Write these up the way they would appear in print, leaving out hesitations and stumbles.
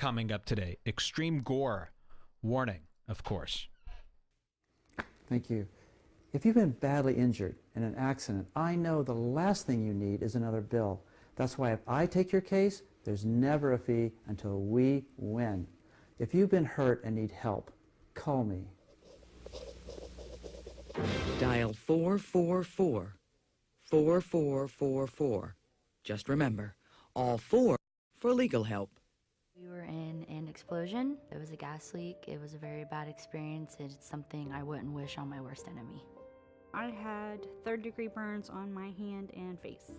coming up today. Extreme gore. Warning, of course. Thank you. If you've been badly injured in an accident, I know the last thing you need is another bill. That's why if I take your case, there's never a fee until we win. If you've been hurt and need help, call me. Dial 444. 4444. Just remember, all four for legal help. We were in an explosion. It was a gas leak. It was a very bad experience. It's something I wouldn't wish on my worst enemy. I had third-degree burns on my hand and face.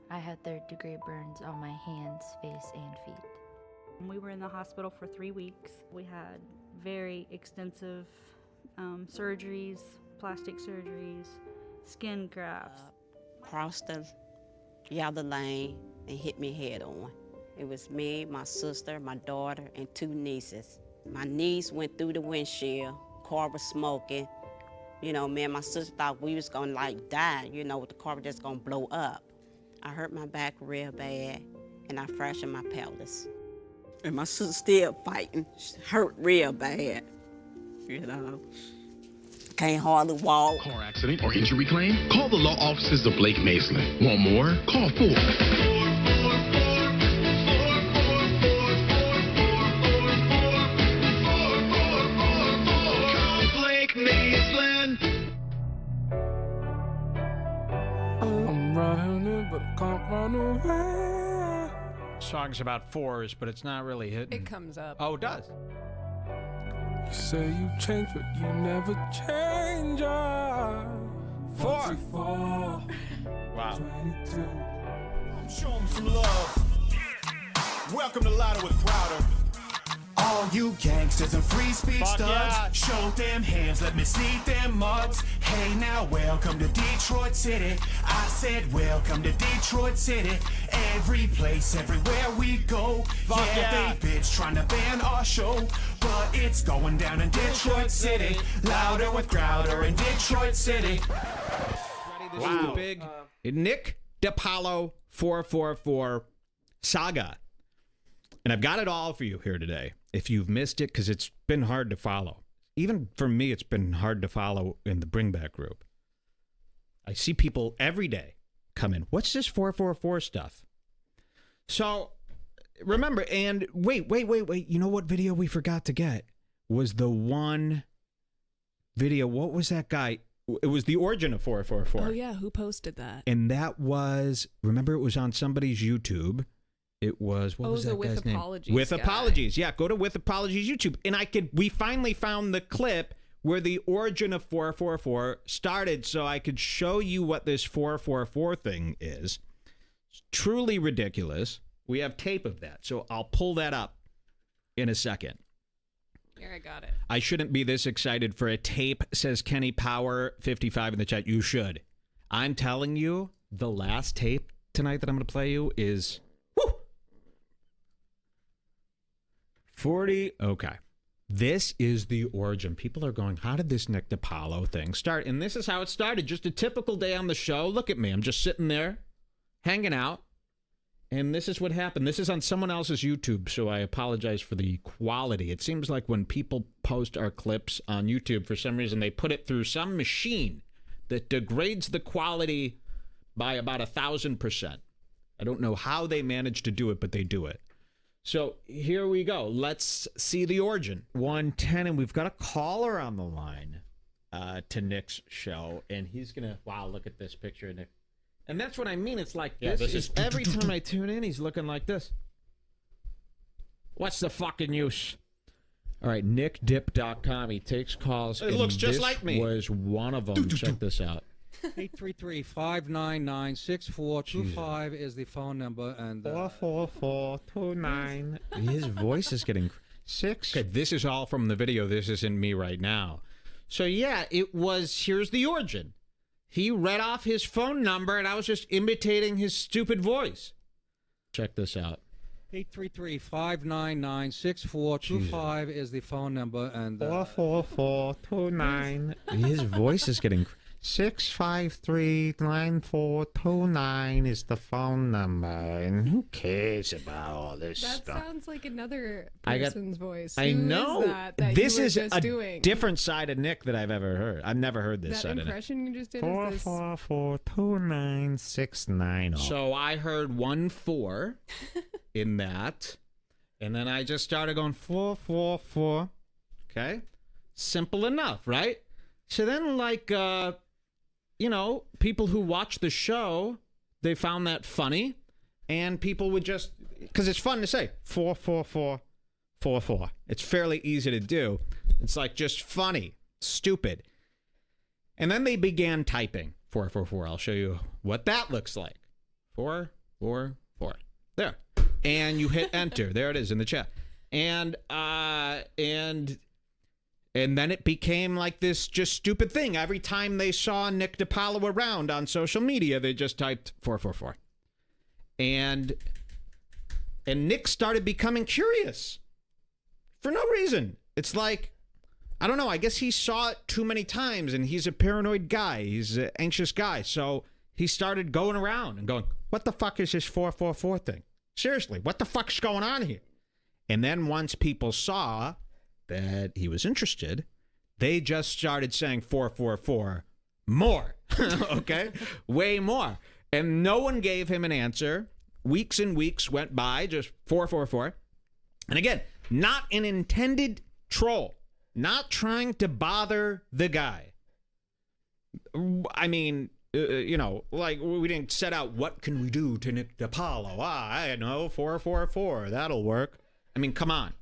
I had third-degree burns on my hands, face, and feet. We were in the hospital for 3 weeks. We had very extensive surgeries, plastic surgeries, skin grafts. Crossed the yellow lane and hit me head on. It was me, my sister, my daughter, and 2 nieces. My niece went through the windshield. Car was smoking. You know, me and my sister thought we was gonna like die, you know, the car was just gonna blow up. I hurt my back real bad, and I fractured my pelvis. And my sister still fighting. She hurt real bad, you know. Can't hardly walk. Car accident or injury claim? Call the law offices of Blake Maisland. Want more? Call 4. I'm running, but I can't run away. Song's about fours, but it's not really hitting. It comes up. Oh, it does. You say you change, but you never change. 44. Wow. 22. Show them some love. Welcome to Louder with Prouder. All you gangsters and free speech studs, yeah. Show them hands, let me see them mugs. Hey now, welcome to Detroit City. I said welcome to Detroit City. Every place, everywhere we go. Yeah, they bitch trying to ban our show, but it's going down in Detroit City. Louder with Crowder in Detroit City. This is the big Nick DiPaulo 444 saga. And I've got it all for you here today. If you've missed it, because it's been hard to follow. Even for me, it's been hard to follow in the Bring Back group. I see people every day come in. What's this 444 stuff? So, remember, and wait. You know what video we forgot to get? Was the one video, what was that guy? It was the origin of 444. Oh, yeah. Who posted that? And that was, remember, it was on somebody's YouTube. It was, what was that guy's name? With Apologies. Yeah, go to With Apologies YouTube. And we finally found the clip where the origin of 444 started, so I could show you what this 444 thing is. It's truly ridiculous. We have tape of that, so I'll pull that up in a second. Here, I got it. I shouldn't be this excited for a tape, says Kenny Power 55 in the chat. You should. I'm telling you, the last tape tonight that I'm going to play you is... 40. Okay. This is the origin. People are going, how did this Nick DiPaulo thing start? And this is how it started. Just a typical day on the show. Look at me. I'm just sitting there, hanging out. And this is what happened. This is on someone else's YouTube, so I apologize for the quality. It seems like when people post our clips on YouTube, for some reason, they put it through some machine that degrades the quality by about 1,000%. I don't know how they manage to do it, but they do it. So here we go. Let's see the origin. 110, and we've got a caller on the line to Nick's show, and he's going to, wow, look at this picture of Nick. And that's what I mean. It's like this is every time I tune in, he's looking like this. What's the fucking use? All right, nickdip.com. He takes calls. It looks just like me. Was one of them. Check this out. 833-599-6425 is the phone number, and 44429. His voice is getting 6. Okay, this is all from the video. This isn't me right now. So yeah, it was. Here's the origin. He read off his phone number, and I was just imitating his stupid voice. Check this out. 833-599-6425 is the phone number, and 44429. His voice is getting. 653-9429 is the phone number, and who cares about all this That stuff? sounds like another person's voice. I Who know. is that This you were is just a doing? different side of Nick that I've ever heard. I've never heard this That side of Nick. impression you just did is this. 444-29690. So I heard 1-4 in that, and then I just started going 444. Okay, simple enough, right? So then, like, people who watch the show, they found that funny, and people would just, because it's fun to say 44444. It's fairly easy to do. It's like just funny, stupid. And then they began typing 444. I'll show you what that looks like. 444. There. And you hit enter. There it is in the chat. And then it became like this just stupid thing. Every time they saw Nick DiPaolo around on social media, they just typed 444. And Nick started becoming curious for no reason. It's like, I don't know, I guess he saw it too many times, and he's a paranoid guy. He's an anxious guy. So he started going around and going, what the fuck is this 444 thing? Seriously, what the fuck's going on here? And then once people saw that he was interested, they just started saying 444 more. Okay? Way more. And no one gave him an answer. Weeks and weeks went by, just 444. And again, not an intended troll. Not trying to bother the guy. I mean, like we didn't set out, what can we do to Nick DiPaolo? I know, 444, that'll work. I mean, come on.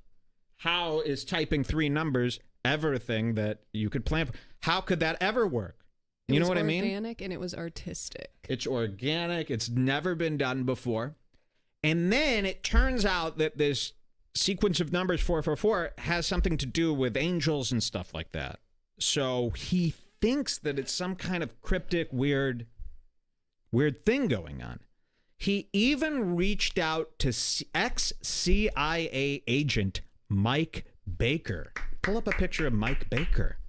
How is typing 3 numbers ever a thing that you could plan for? How could that ever work? You know what I mean? It was organic and it was artistic. It's organic. It's never been done before. And then it turns out that this sequence of numbers 444 has something to do with angels and stuff like that. So he thinks that it's some kind of cryptic, weird thing going on. He even reached out to ex-CIA agent Mike Baker. Pull up a picture of Mike Baker.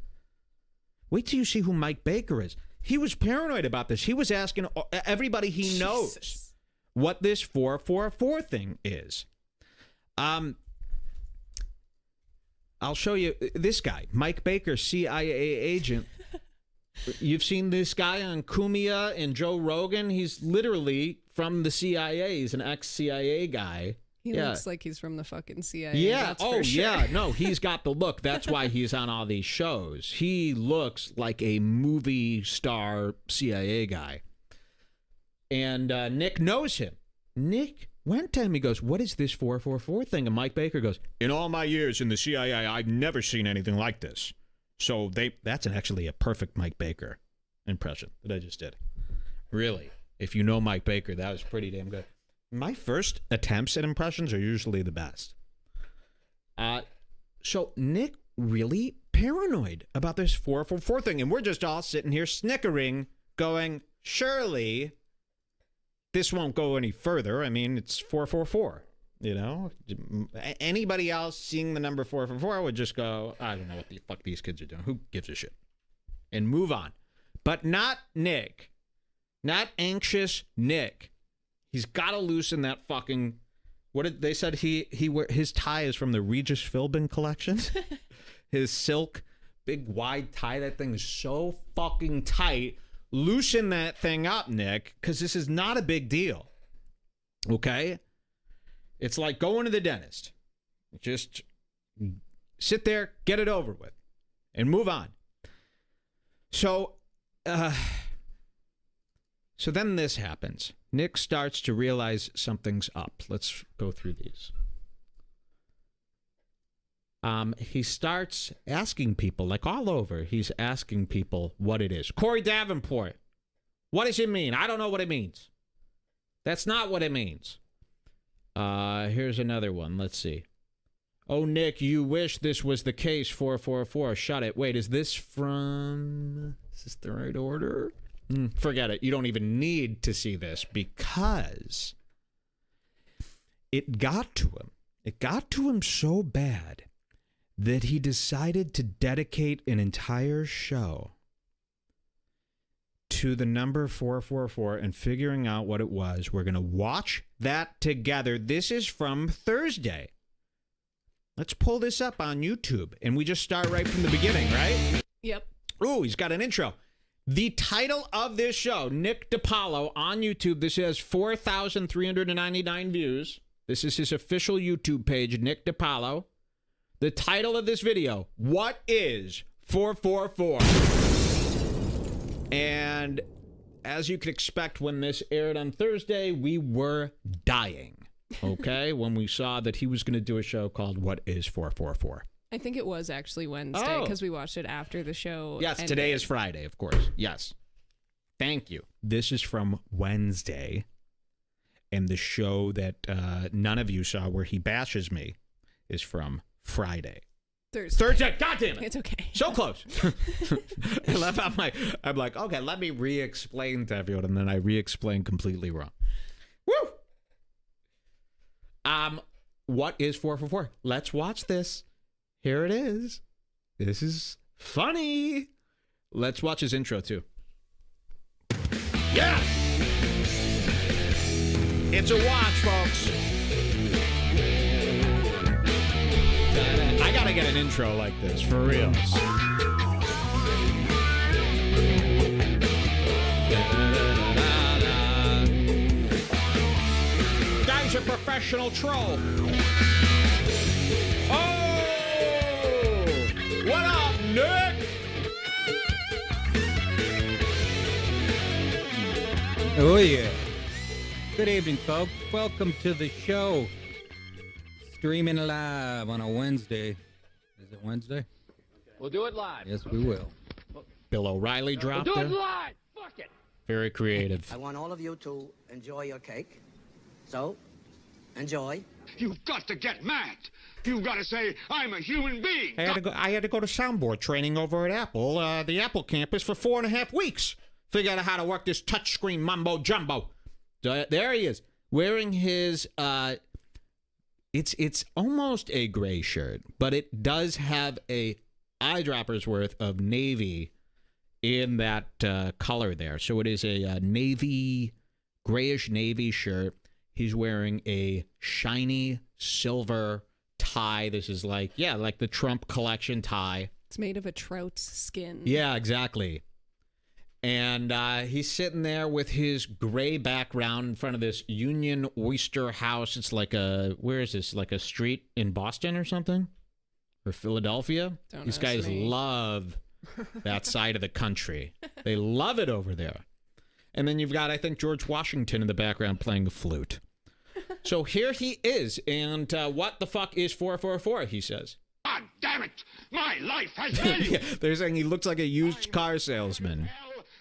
Wait till you see who Mike Baker is. He was paranoid about this. He was asking everybody he knows what this 444 thing is. I'll show you this guy, Mike Baker, CIA agent. You've seen this guy on Cumia and Joe Rogan. He's literally from the CIA. He's an ex-CIA guy. He looks like he's from the fucking CIA. Yeah. That's for sure. Yeah. No, he's got the look. That's why he's on all these shows. He looks like a movie star CIA guy. And Nick knows him. Nick went to him. He goes, what is this 444 thing? And Mike Baker goes, in all my years in the CIA, I've never seen anything like this. So that's actually a perfect Mike Baker impression that I just did. Really. If you know Mike Baker, that was pretty damn good. My first attempts at impressions are usually the best. So Nick really paranoid about this 444 thing. And we're just all sitting here snickering, going, surely this won't go any further. I mean, it's 444. You know, anybody else seeing the number 444 would just go, I don't know what the fuck these kids are doing. Who gives a shit? And move on. But not Nick. Not anxious Nick. He's got to loosen that fucking. What did they said? His tie is from the Regis Philbin collection. His silk, big wide tie. That thing is so fucking tight. Loosen that thing up, Nick, because this is not a big deal. Okay. It's like going to the dentist. Just sit there, get it over with, and move on. So then this happens. Nick starts to realize something's up. Let's go through these. He starts asking people, like all over, he's asking people what it is. Corey Davenport, what does it mean? I don't know what it means. That's not what it means. Here's another one. Let's see. Oh, Nick, you wish this was the case. 444. Shut it. Wait, is this the right order? Forget it. You don't even need to see this because it got to him. It got to him so bad that he decided to dedicate an entire show to the number 444 and figuring out what it was. We're going to watch that together. This is from Thursday. Let's pull this up on YouTube, and we just start right from the beginning, right? Yep. Ooh, he's got an intro. The title of this show, Nick DiPaolo on YouTube. This has 4,399 views. This is his official YouTube page, Nick DiPaolo. The title of this video, What is 444? And as you can expect, when this aired on Thursday, we were dying. Okay, when we saw that he was going to do a show called What is 444? I think it was actually Wednesday because we watched it after the show. Yes, today is Friday, of course. Yes. Thank you. This is from Wednesday, and the show that none of you saw where he bashes me is from Friday. Thursday. God damn it. It's okay. So close. I left out I'm like, okay, let me re-explain to everyone, and then I re-explain completely wrong. Woo! What is 444? Let's watch this. Here it is. This is funny. Let's watch his intro, too. Yeah! It's a watch, folks. I gotta get an intro like this, for real. Guy's a professional troll. Oh! What up, Nick? Oh, yeah. Good evening, folks. Welcome to the show. Streaming live on a Wednesday. Is it Wednesday? We'll do it live. Yes, we will. Bill O'Reilly dropped We'll do it there. live. Fuck it. Very creative. I want all of you to enjoy your cake. So, enjoy. You've got to get mad. You've got to say, I'm a human being. I had to go to soundboard training over at Apple, the Apple campus, for 4.5 weeks. Figure out how to work this touchscreen mumbo jumbo. There he is, wearing his. It's almost a gray shirt, but it does have a eyedropper's worth of navy in that color there. So it is a navy, grayish navy shirt. He's wearing a shiny silver tie. This is like the Trump collection tie. It's made of a trout's skin. Yeah, exactly. And he's sitting there with his gray background in front of this Union Oyster House. It's like where is this? Like a street in Boston or something? Or Philadelphia? These guys love that side of the country. They love it over there. And then you've got, I think, George Washington in the background playing the flute. So here he is. And what the fuck is 444, he says. God damn it! My life has value! Yeah, they're saying he looks like a used car salesman.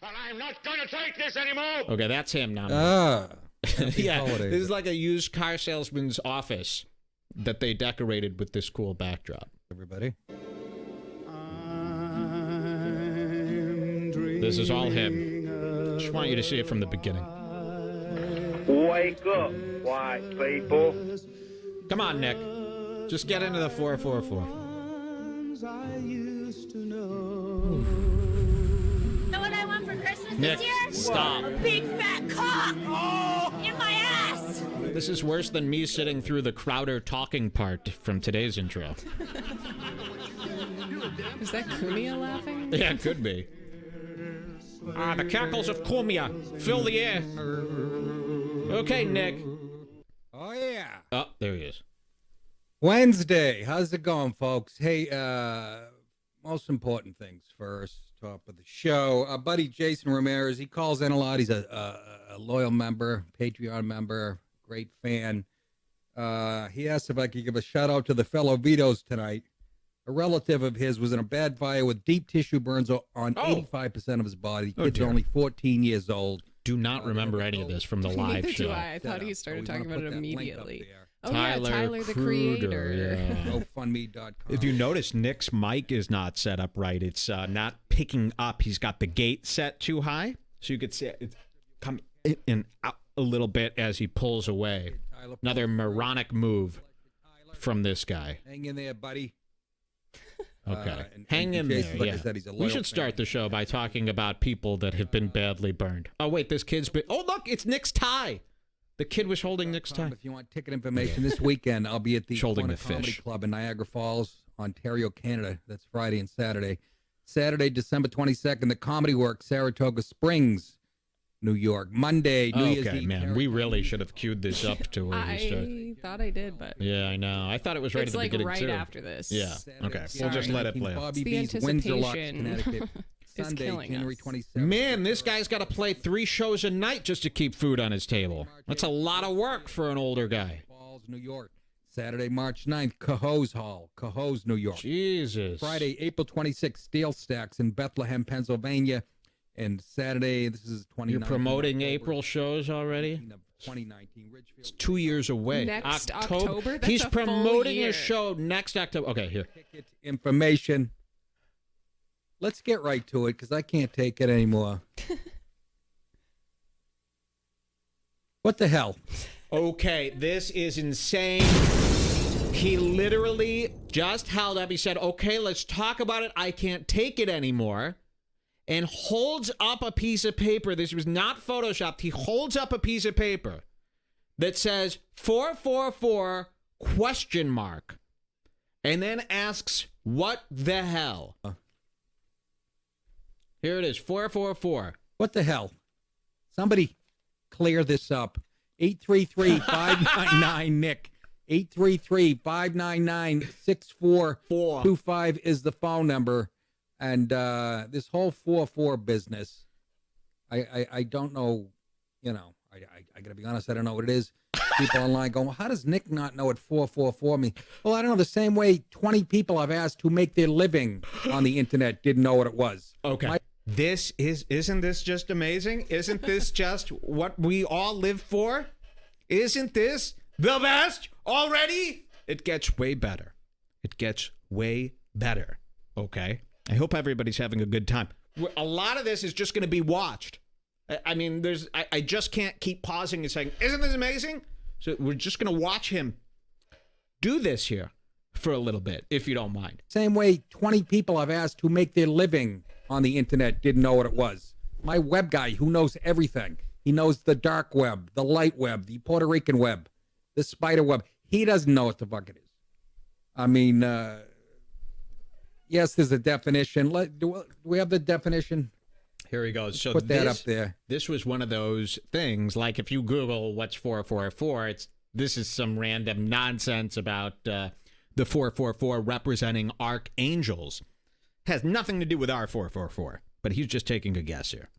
And I'm not going to take this anymore. Okay, that's him now. Yeah, this is like a used car salesman's office that they decorated with this cool backdrop. Everybody. This is all him. Just want you to see it from the beginning. Wake up, white people. Come on, Nick. Just get into the 444. Know what I want for Christmas Nick, this year? stop. A big fat cock in my ass. This is worse than me sitting through the Crowder talking part from today's intro. Is that Kumia laughing? Yeah, it could be. The cackles of Kumia fill the air. Okay, Nick. Oh, yeah. Oh, there he is. Wednesday. How's it going, folks? Hey, most important things first. Top of the show. Our buddy Jason Ramirez, he calls in a lot. He's a loyal member, Patreon member, great fan. He asked if I could give a shout out to the fellow Vitos tonight. A relative of his was in a bad fire with deep tissue burns on 85% of his body. The kid's only 14 years old. Do not remember any of this from the live Neither show. do I. I thought he started talking about it immediately. Oh, Tyler the Kruger, creator. Yeah. GoFundMe.com. If you notice, Nick's mic is not set up right. It's not picking up. He's got the gate set too high, so you could see it come in and out a little bit as he pulls away. Another moronic move from this guy. Hang in there, buddy. Okay. Hang in there. Like yeah. I said, he's a We loyal should start fan. the show by talking about people that have been badly burned. Oh, wait, this kid's been... Oh, look, it's Nick's tie. The kid was holding Nick's tie. If you want ticket information this weekend, I'll be at the Holding the Comedy fish. Club in Niagara Falls, Ontario, Canada. That's Friday and Saturday. Saturday, December 22nd, the Comedy Works, Saratoga Springs, New York. Monday, New Year's Okay, Eve. man, we really should have queued this up to where we start. I thought I did, but Yeah, I know. I thought it was right it's at the like beginning, right too. after this. Yeah, okay. We'll Sorry. just let it play out. Bobby It's the B's, Windsor Locks, anticipation Connecticut. is Sunday, killing January us. 27th. Man, this guy's got to play 3 shows a night just to keep food on his table. That's a lot of work for an older guy. Falls, New York. Saturday, March 9th, Cohoes Hall, Cohoes, New York. Jesus. Friday, April 26th, Steel Stacks in Bethlehem, Pennsylvania. And Saturday, this is 2019. You're promoting April shows already? 2019, Ridgefield. It's 2 years away. Next October? That's He's a full promoting year. a show next October. Okay, here. Ticket information. Let's get right to it because I can't take it anymore. What the hell? Okay, this is insane. He literally just held up. He said, okay, let's talk about it. I can't take it anymore. And holds up a piece of paper. This was not photoshopped. He holds up a piece of paper that says 444 ? And then asks, what the hell? Here it is, 444. What the hell? Somebody clear this up. 833-599-NICK. 833-599-6425 is the phone number. And this whole 4-4 business, I don't know, you know, I got to be honest, I don't know what it is. People online going, well, how does Nick not know what 444 means? Well, I don't know. The same way 20 people I've asked who make their living on the internet didn't know what it was. Okay. Isn't this just amazing? Isn't this just what we all live for? Isn't this the best already? It gets way better. It gets way better. Okay. I hope everybody's having a good time. A lot of this is just going to be watched. I mean, I just can't keep pausing and saying, isn't this amazing? So we're just going to watch him do this here for a little bit, if you don't mind. Same way 20 people I've asked who make their living on the internet didn't know what it was. My web guy who knows everything. He knows the dark web, the light web, the Puerto Rican web, the spider web. He doesn't know what the fuck it is. I mean, yes, there's a definition. Do we have the definition? Here he goes. So put that up there. This was one of those things, like if you Google what's 444, this is some random nonsense about the 444 representing archangels. Has nothing to do with our 444, but he's just taking a guess here.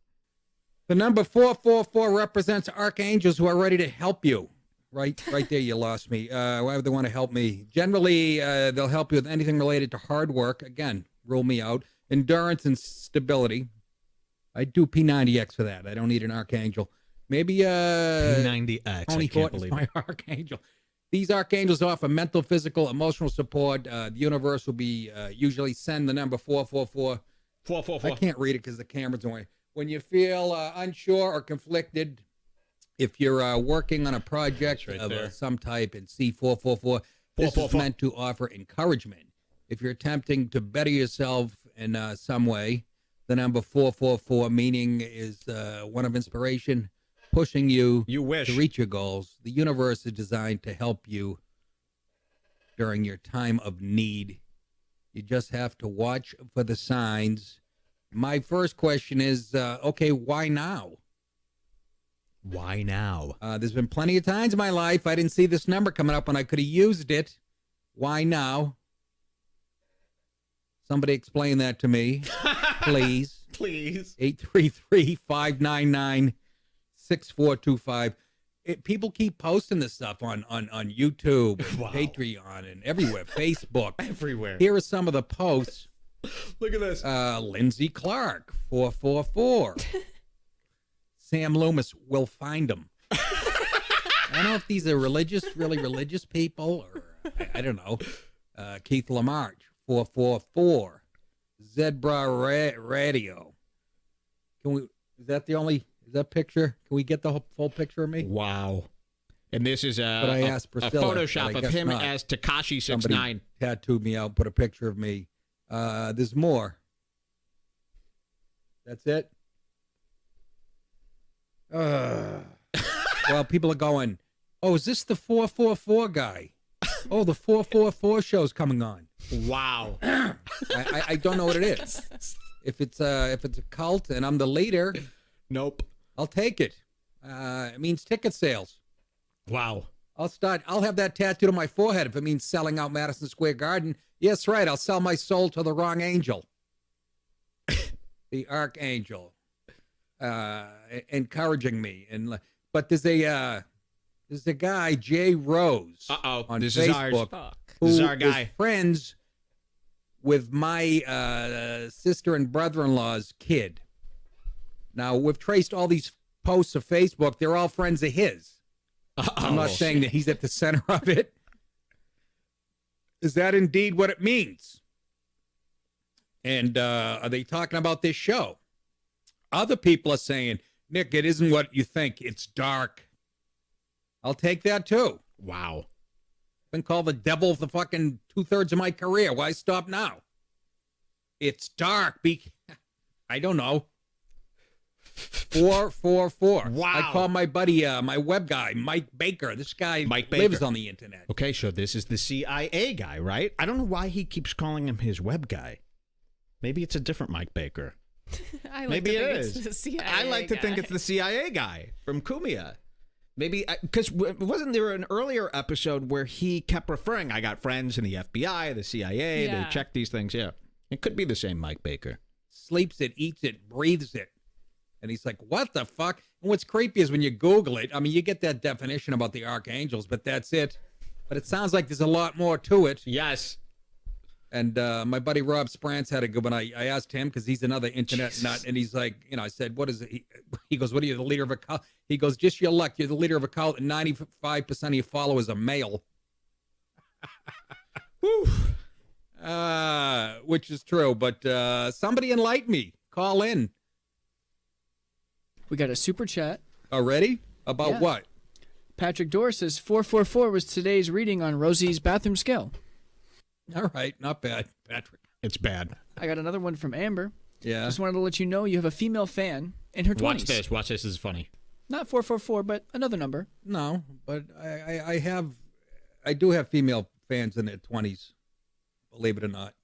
The number 444 represents archangels who are ready to help you. Right there, you lost me. Why they want to help me? Generally, they'll help you with anything related to hard work. Again, rule me out. Endurance and stability. I do P90X for that. I don't need an archangel. Maybe P90X. Tony Horton's my archangel. These archangels offer mental, physical, emotional support. The universe will be usually send the number 444. 444. I can't read it because the camera's away. When you feel unsure or conflicted, if you're working on a project of some type and see 444, this is meant to offer encouragement. If you're attempting to better yourself in some way, the number 444 meaning is one of inspiration, pushing you to reach your goals. The universe is designed to help you during your time of need. You just have to watch for the signs. My first question is, okay, why now? Why now? There's been plenty of times in my life I didn't see this number coming up when I could have used it. Why now? Somebody explain that to me, please. Please. 833-599-6425. People keep posting this stuff on YouTube, and Patreon, and everywhere, Facebook. Everywhere. Here are some of the posts. Look at this. Lindsay Clark, 444. Sam Loomis will find him. I don't know if these are really religious people, or I don't know. Keith Lamarche, 444. Redbar Radio. Is that picture? Can we get the full picture of me? Wow. And this is But I asked Priscilla, Photoshop but I of guess him not. as Tekashi 69. Somebody tattooed me out, put a picture of me. There's more. That's it. Well, people are going, oh, is this the 444 guy? Oh, the 444 show's coming on. Wow. I don't know what it is. If it's a cult and I'm the leader, nope. I'll take it. It means ticket sales. Wow. I'll have that tattooed on my forehead if it means selling out Madison Square Garden. Yes, right. I'll sell my soul to the wrong angel. The archangel. Encouraging me. But there's a guy, Jay Rose, on this Facebook, This is who our guy. is friends with my sister and brother-in-law's kid. Now, we've traced all these posts of Facebook. They're all friends of his. I'm not saying that he's at the center of it. Is that indeed what it means? And are they talking about this show? Other people are saying, Nick, it isn't what you think. It's dark. I'll take that too. Wow. Been called the devil for fucking 2/3 of my career. Why stop now? It's dark. I don't know. 444. Wow. I call my buddy, my web guy, Mike Baker. This guy lives on the internet. Okay, so this is the CIA guy, right? I don't know why he keeps calling him his web guy. Maybe it's a different Mike Baker. Maybe it is. It's the CIA I like to think guy. it's the CIA guy from Kumia. Maybe, because wasn't there an earlier episode where he kept referring, I got friends in the FBI, the CIA, Yeah. they check these things. Yeah, it could be the same Mike Baker. Sleeps it, eats it, breathes it. And he's like, what the fuck? And what's creepy is when you Google it, I mean, you get that definition about the archangels, but that's it. But it sounds like there's a lot more to it. Yes. And my buddy Rob Sprance had a good one. I asked him, because he's another internet nut, and he's like, I said, what is it? He goes, what are you, the leader of a cult? He goes, just your luck. You're the leader of a cult, and 95% of your followers are male. Whew. Which is true, but somebody enlighten me. Call in. We got a super chat. Already? About Yeah. what? Patrick Dorr says 444 was today's reading on Rosie's bathroom scale. All right, not bad, Patrick. It's bad. I got another one from Amber. Yeah. Just wanted to let you know you have a female fan in her 20s. Watch this. Watch this. This is funny. Not 444, but another number. No, but I do have female fans in their 20s, believe it or not.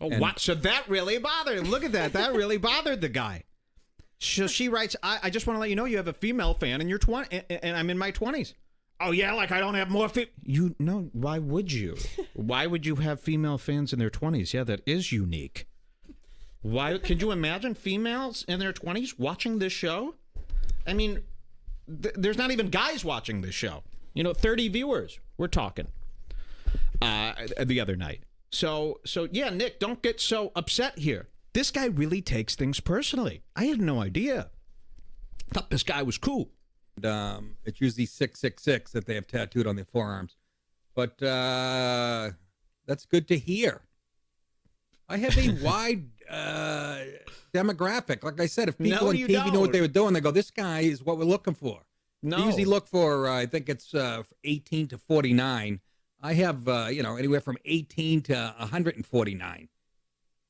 Oh, And- wow. So that really bothered him. Look at that. That really bothered the guy. So she writes, I just want to let you know you have a female fan in your 20s, and I'm in my 20s. Oh, yeah, like I don't have more You know, why would you? Why would you have female fans in their 20s? Yeah, that is unique. Why? Could you imagine females in their 20s watching this show? I mean, there's not even guys watching this show. 30 viewers. We're talking the other night. So yeah, Nick, don't get so upset here. This guy really takes things personally. I had no idea. Thought this guy was cool. It's usually 666 that they have tattooed on their forearms. But that's good to hear. I have a wide demographic. Like I said, if people on TV know what they were doing, they go, this guy is what we're looking for. No. They usually look for, I think it's 18 to 49. I have, anywhere from 18 to 149.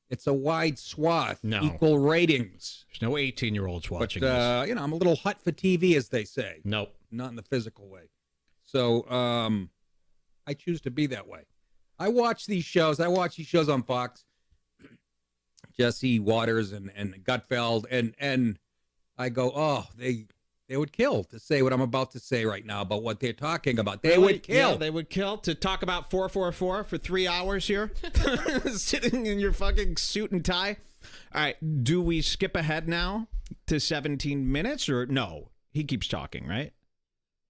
It's a wide swath, equal ratings. There's no 18-year-olds watching but, this. I'm a little hot for TV, as they say. Nope. Not in the physical way. So I choose to be that way. I watch these shows. I watch these shows on Fox. Jesse Waters and Gutfeld. And I go, oh, they would kill to say what I'm about to say right now about what they're talking about. They would kill. Yeah, they would kill to talk about 444 for 3 hours here, sitting in your fucking suit and tie. All right, do we skip ahead now to 17 minutes or no? He keeps talking, right?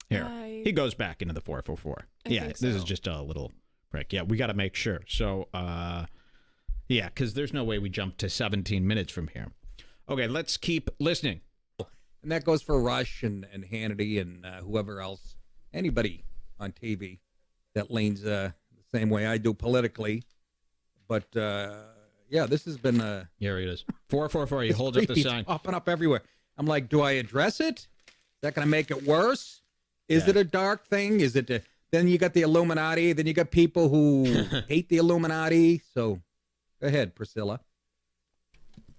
Here, he goes back into the 444. Yeah, this is just a little break. Yeah, we got to make sure. So, yeah, because there's no way we jump to 17 minutes from here. Okay, let's keep listening. And that goes for Rush and Hannity and whoever else, anybody on TV that leans the same way I do politically. But, yeah, this has been... Here it is. 444, he holds up the sign. It's popping up everywhere. I'm like, do I address it? Is that going to make it worse? Is it a dark thing? Is it... Then you got the Illuminati. Then you got people who hate the Illuminati. So Go ahead, Priscilla.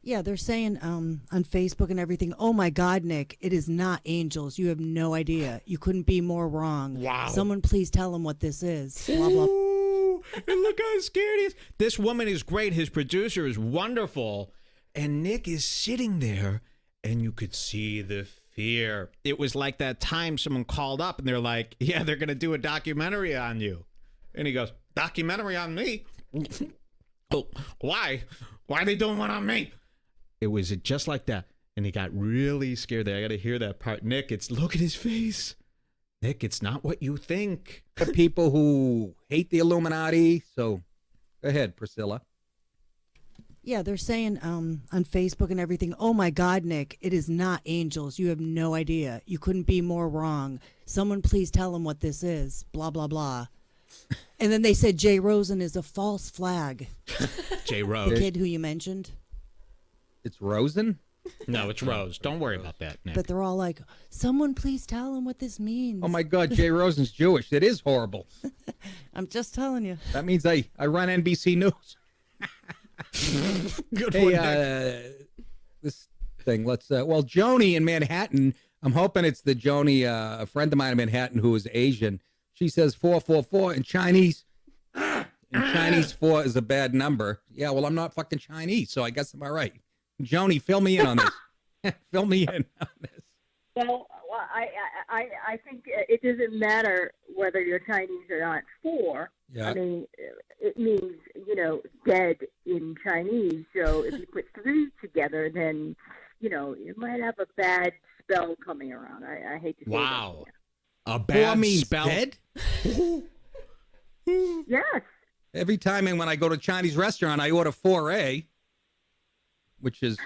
Yeah, they're saying on Facebook and everything, oh my God, Nick, it is not angels. You have no idea. You couldn't be more wrong. Wow. Someone please tell him what this is. Blah, blah. Ooh, and look how scared he is. This woman is great. His producer is wonderful. And Nick is sitting there, and you could see the fear. It was like that time someone called up, and they're like, yeah, they're going to do a documentary on you. And he goes, documentary on me? Oh, why? Why are they doing one on me? It was just like that. And he got really scared there. I got to hear that part. Nick, look at his face. Nick, it's not what you think. The people who hate the Illuminati. So go ahead, Priscilla. Yeah, they're saying on Facebook and everything, oh my God, Nick, it is not angels. You have no idea. You couldn't be more wrong. Someone please tell him what this is. Blah, blah, blah. And then they said Jay Rosen is a false flag. Jay Rose. The kid who you mentioned. It's Rosen? No, it's Rose. Don't worry about that, Nick. But they're all like, someone please tell him what this means. Oh, my God, Jay Rosen's Jewish. It is horrible. I'm just telling you. That means I run NBC News. Good hey, one, Nick. This thing, well, Joni in Manhattan, I'm hoping it's the Joni, a friend of mine in Manhattan who is Asian. She says 444 in Chinese. In Chinese, 4 is a bad number. Yeah, well, I'm not fucking Chinese, so I guess I'm all right. Joni, fill me in on this. Fill me in on this. Well, I think it doesn't matter whether you're Chinese or not. 4, yeah. I mean, it means, dead in Chinese. So if you put 3 together, then, you might have a bad spell coming around. I hate to say wow. that. A bad means spell? Dead? Yes. Every time when I go to a Chinese restaurant, I order 4A, which is,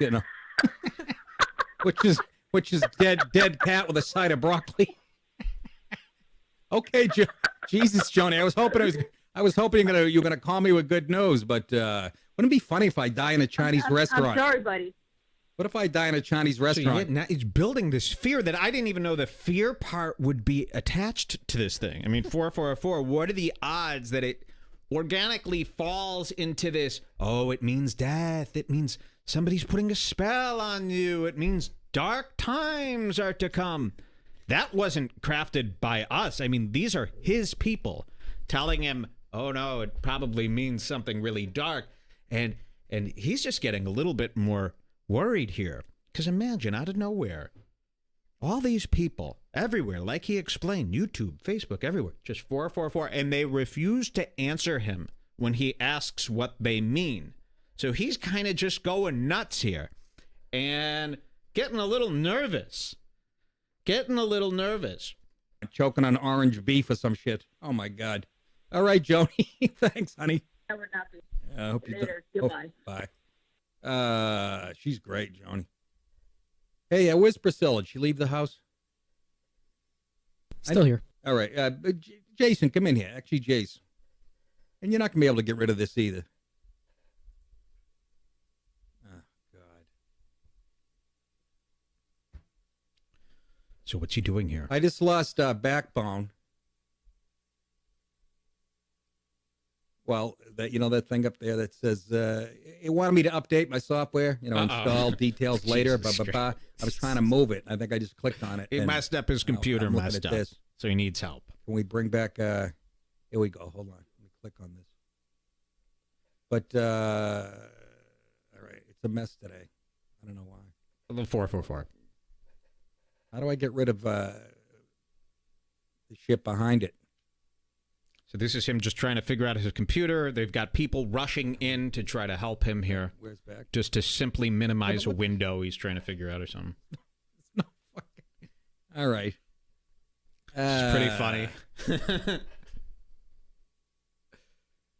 which is dead cat with a side of broccoli. Okay, Jesus, Joni, I was hoping you were gonna call me with good news, but wouldn't it be funny if I die in a Chinese restaurant? I'm sorry, buddy. What if I die in a Chinese restaurant? So it's building this fear that I didn't even know the fear part would be attached to this thing. I mean, 444, what are the odds that it organically falls into this, oh, it means death, it means somebody's putting a spell on you, it means dark times are to come. That wasn't crafted by us. I mean, these are his people telling him, oh no, it probably means something really dark. And he's just getting a little bit more worried here. Because imagine, out of nowhere, all these people everywhere, like he explained, YouTube, Facebook, everywhere, just 444, and they refuse to answer him when he asks what they mean. So he's kind of just going nuts here and getting a little nervous. Choking on orange beef or some shit. Oh, my God. All right, Joni. Thanks, honey. I would not be. I hope you Later. do. Goodbye. Bye. She's great, Joni. Hey, where's Priscilla? Did she leave the house? Still here. All right. Jason, come in here. Actually, Jace. And you're not going to be able to get rid of this either. Oh, God. So what's he doing here? I just lost backbone. Well, that thing up there that says it wanted me to update my software, install details later. I was trying to move it. I think I just clicked on it. He messed up his computer, messed up. So he needs help. Can we bring back? Here we go. Hold on. Let me click on this. But all right, it's a mess today. I don't know why. The 444. How do I get rid of the shit behind it? So this is him just trying to figure out his computer. They've got people rushing in to try to help him here. Where's back? Just to simply minimize a window he's trying to figure out or something. It's not fucking... All right. It's pretty funny.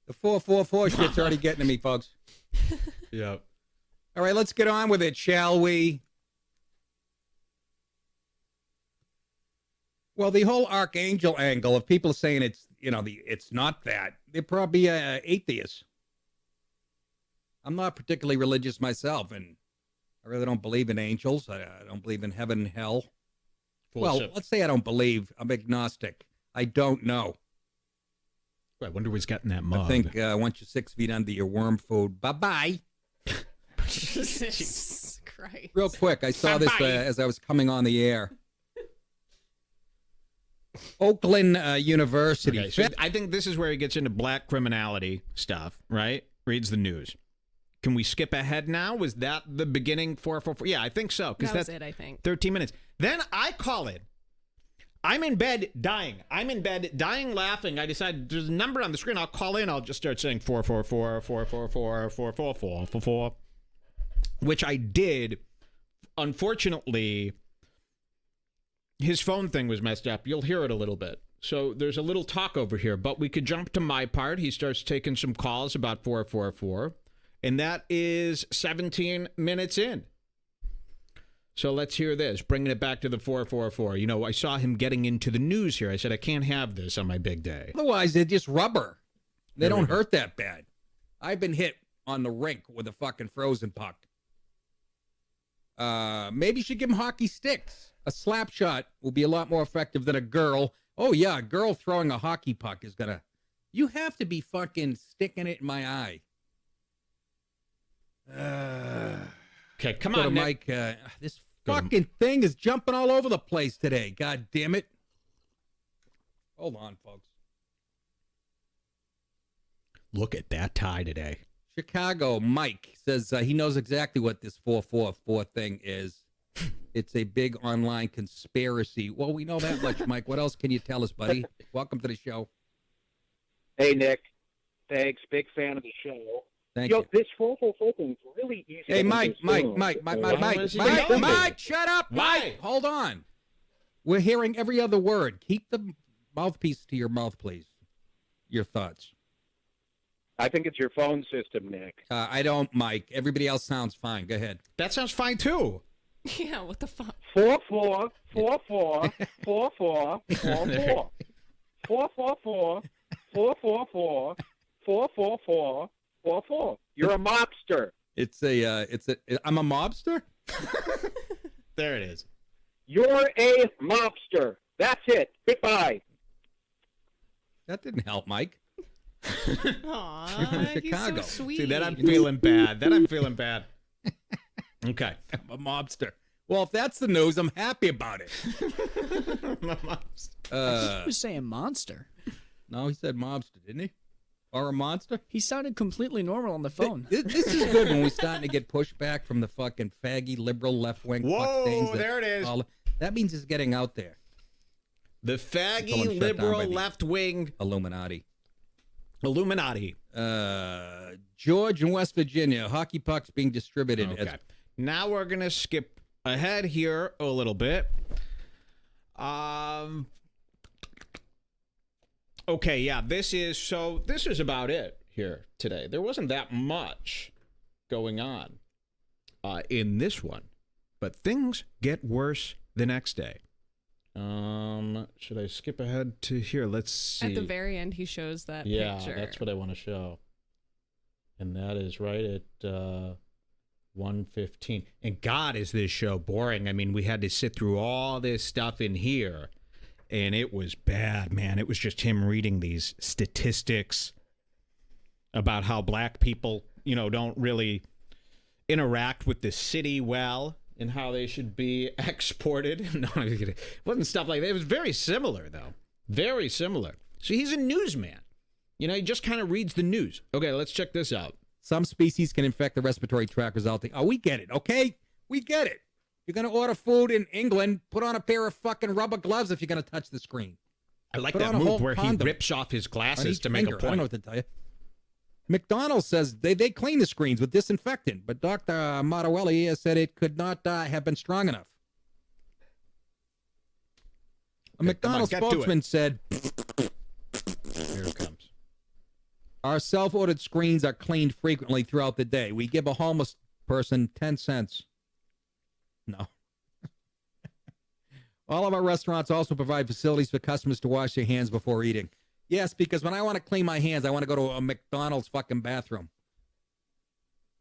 The 444 shit's already getting to me, folks. Yep. All right, let's get on with it, shall we? Well, the whole archangel angle of people saying it's, it's not that. They're probably atheists. I'm not particularly religious myself, and I really don't believe in angels. I don't believe in heaven and hell. Let's say I don't believe. I'm agnostic. I don't know. I wonder what's got in that mug. I think once you're 6 feet under your worm food, bye-bye. Jesus Christ. Real quick, I saw this as I was coming on the air. Oakland University. Okay, so I think this is where he gets into black criminality stuff, right? Reads the news. Can we skip ahead now? Was that the beginning 444? Yeah, I think so. That was it, I think. 13 minutes. Then I call it. I'm in bed dying. Laughing. I decide there's a number on the screen. I'll call in. I'll just start saying 444, 444, 444, which I did. Unfortunately, his phone thing was messed up. You'll hear it a little bit. So there's a little talk over here, but we could jump to my part. He starts taking some calls about 444, and that is 17 minutes in. So let's hear this, bringing it back to the 444. You know, I saw him getting into the news here. I said, I can't have this on my big day. Otherwise, they're just rubber. They don't hurt that bad. I've been hit on the rink with a fucking frozen puck. Maybe you should give him hockey sticks. A slap shot will be a lot more effective than a girl. Oh, yeah, a girl throwing a hockey puck is going to... You have to be fucking sticking it in my eye. Okay, come on, Mike. This fucking thing is jumping all over the place today. God damn it. Hold on, folks. Look at that tie today. Chicago, Mike says he knows exactly what this 444 thing is. It's a big online conspiracy. Well, we know that much, Mike. What else can you tell us, buddy? Welcome to the show. Hey, Nick. Thanks. Big fan of the show. Thank you. This 444 thing's really easy. Hey, Mike, shut up, Mike. Hold on. We're hearing every other word. Keep the mouthpiece to your mouth, please. Your thoughts. I think it's your phone system, Nick. I don't, Mike. Everybody else sounds fine. Go ahead. That sounds fine, too. Yeah, what the fuck? 4444 44 44 444 444 444 444. You're a mobster. I'm a mobster? There it is. You're a mobster. That's it. Goodbye. That didn't help, Mike. Aww, Chicago. He's so sweet. See, that I'm feeling bad. Okay. I'm a mobster. Well, if that's the news, I'm happy about it. I'm a mobster. I think he was saying monster. No, he said mobster, didn't he? Or a monster? He sounded completely normal on the phone. This is good when we're starting to get pushback from the fucking faggy, liberal, left-wing fuck things. Whoa, there it is. That means it's getting out there. The faggy, liberal, left-wing... Illuminati. George in West Virginia. Hockey pucks being distributed. Okay. Now we're going to skip ahead here a little bit. Okay, yeah, this is about it here today. There wasn't that much going on in this one, but things get worse the next day. Should I skip ahead to here? Let's see. At the very end, he shows that picture. Yeah, that's what I want to show. And that is right at 1:15. And God, is this show boring. I mean, we had to sit through all this stuff in here, and it was bad, man. It was just him reading these statistics about how black people, don't really interact with the city well, and how they should be exported. No, it wasn't stuff like that. It was very similar, though. Very similar. So he's a newsman. He just kind of reads the news. Okay, let's check this out. Some species can infect the respiratory tract, resulting... Oh, we get it, okay? We get it. You're going to order food in England, put on a pair of fucking rubber gloves if you're going to touch the screen. I like that move where he rips off his glasses to make a point. I don't know what to tell you. McDonald's says they clean the screens with disinfectant, but Dr. Martowelli said it could not have been strong enough. A McDonald's spokesman said, here it comes. Our self-ordered screens are cleaned frequently throughout the day. We give a homeless person 10 cents. No. All of our restaurants also provide facilities for customers to wash their hands before eating. Yes, because when I want to clean my hands, I want to go to a McDonald's fucking bathroom.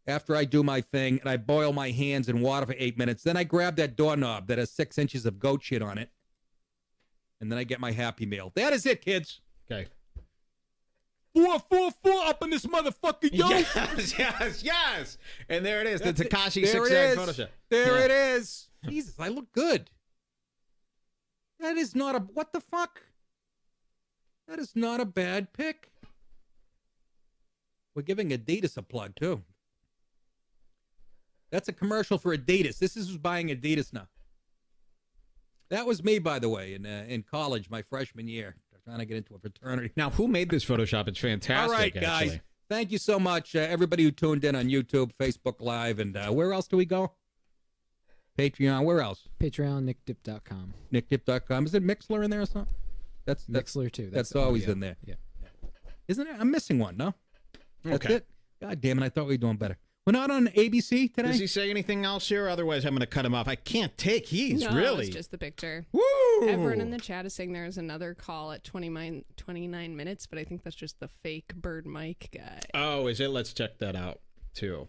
After I do my thing, and I boil my hands in water for 8 minutes, then I grab that doorknob that has 6 inches of goat shit on it, and then I get my Happy Meal. That is it, kids. Okay. 444 up in this motherfucker, yo. Yes. And there it is. That's the it. Tekashi There 6 it is. Photoshop. There Yeah. it is. Jesus, I look good. That is not a... What the fuck? That is not a bad pick. We're giving Adidas a plug, too. That's a commercial for Adidas. This is who's buying Adidas now. That was me, by the way, in college, my freshman year, trying to get into a fraternity. Now, who made this Photoshop? It's fantastic. All right, guys. actually. Thank you so much, everybody who tuned in on YouTube, Facebook Live, and where else do we go? Patreon. Where else? Patreon, nickdip.com. Nickdip.com. Is it Mixler in there or something? That's Mixler, too. That's always audio. in there. Yeah. Isn't it? I'm missing one, no? That's Okay. it? God damn it. I thought we were doing better. We're not on ABC today? Does he say anything else here? Otherwise, I'm going to cut him off. I can't take. He's No, really. it's just the picture. Woo! Everyone in the chat is saying there's another call at 29 minutes, but I think that's just the fake Bird Mike guy. Oh, is it? Let's check that out, too.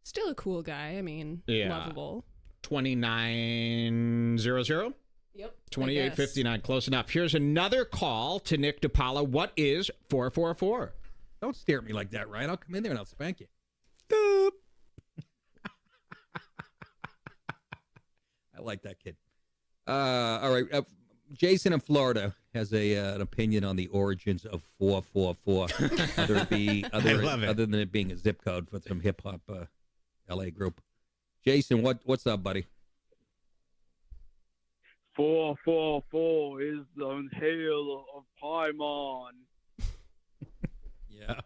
Still a cool guy. I mean, Yeah. lovable. 2900? Yep. 2859. Close enough. Here's another call to Nick DiPaolo. What is 444? Don't stare at me like that, Ryan. I'll come in there and I'll spank you. Boop. I like that kid. All right. Jason in Florida has an opinion on the origins of 444. Other than it being a zip code for some hip hop LA group. Jason, what's up, buddy? 444 is the hail of Paimon. Yeah.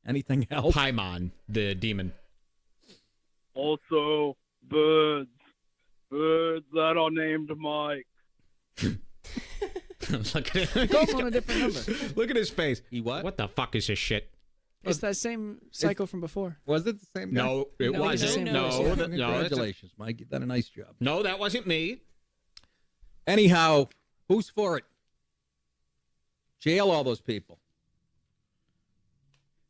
Anything else? Paimon, the demon. Also, birds. Birds that are named Mike. Look at him. Go on a different number. Look at his face. He what? What the fuck is this shit? It's that same cycle from before. Was it the same guy? No, it wasn't. No, Congratulations, Mike. You've done a nice job. No, that wasn't me. Anyhow, who's for it? Jail all those people.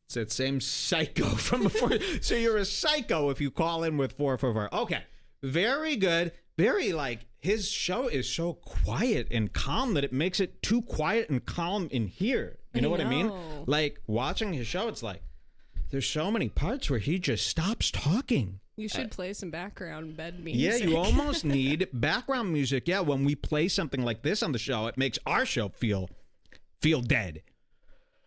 It's that same psycho from before. So you're a psycho if you call in with 444. Okay. Very good. Very, his show is so quiet and calm that it makes it too quiet and calm in here. You know what I mean? Like, watching his show, it's like, there's so many parts where he just stops talking. You should play some background bed music. Yeah, you almost need background music. Yeah, when we play something like this on the show, it makes our show feel dead.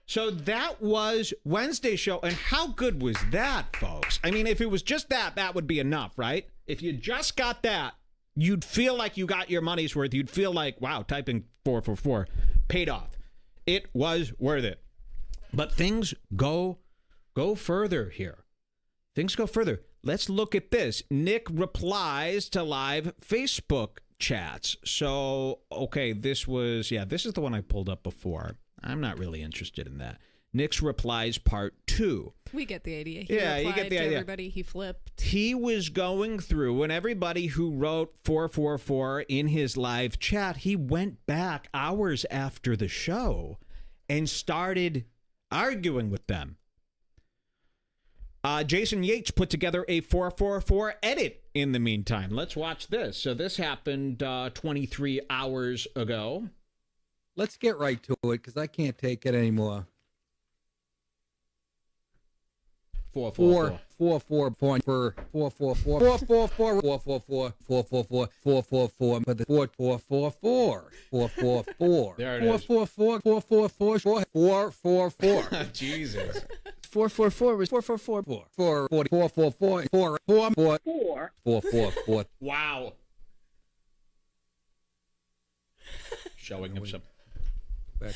So that was Wednesday's show, and how good was that, folks? I mean, if it was just that would be enough, right? If you just got that, you'd feel like you got your money's worth. You'd feel like, wow, typing 444 paid off. It was worth it. But things go further here. Things go further. Let's look at this. Nick replies to live Facebook chats. So, okay, this is the one I pulled up before. I'm not really interested in that. Nick's replies part 2. We get the idea. You get the idea. Everybody, he flipped. He was going through, and everybody who wrote 444 in his live chat, he went back hours after the show and started arguing with them. Jason Yates put together a 444 edit in the meantime. Let's watch this. So this happened 23 hours ago. Let's get right to it because I can't take it anymore. 444 There it is. 444 Jesus. 444 was 444 Wow. Showing him some. Back.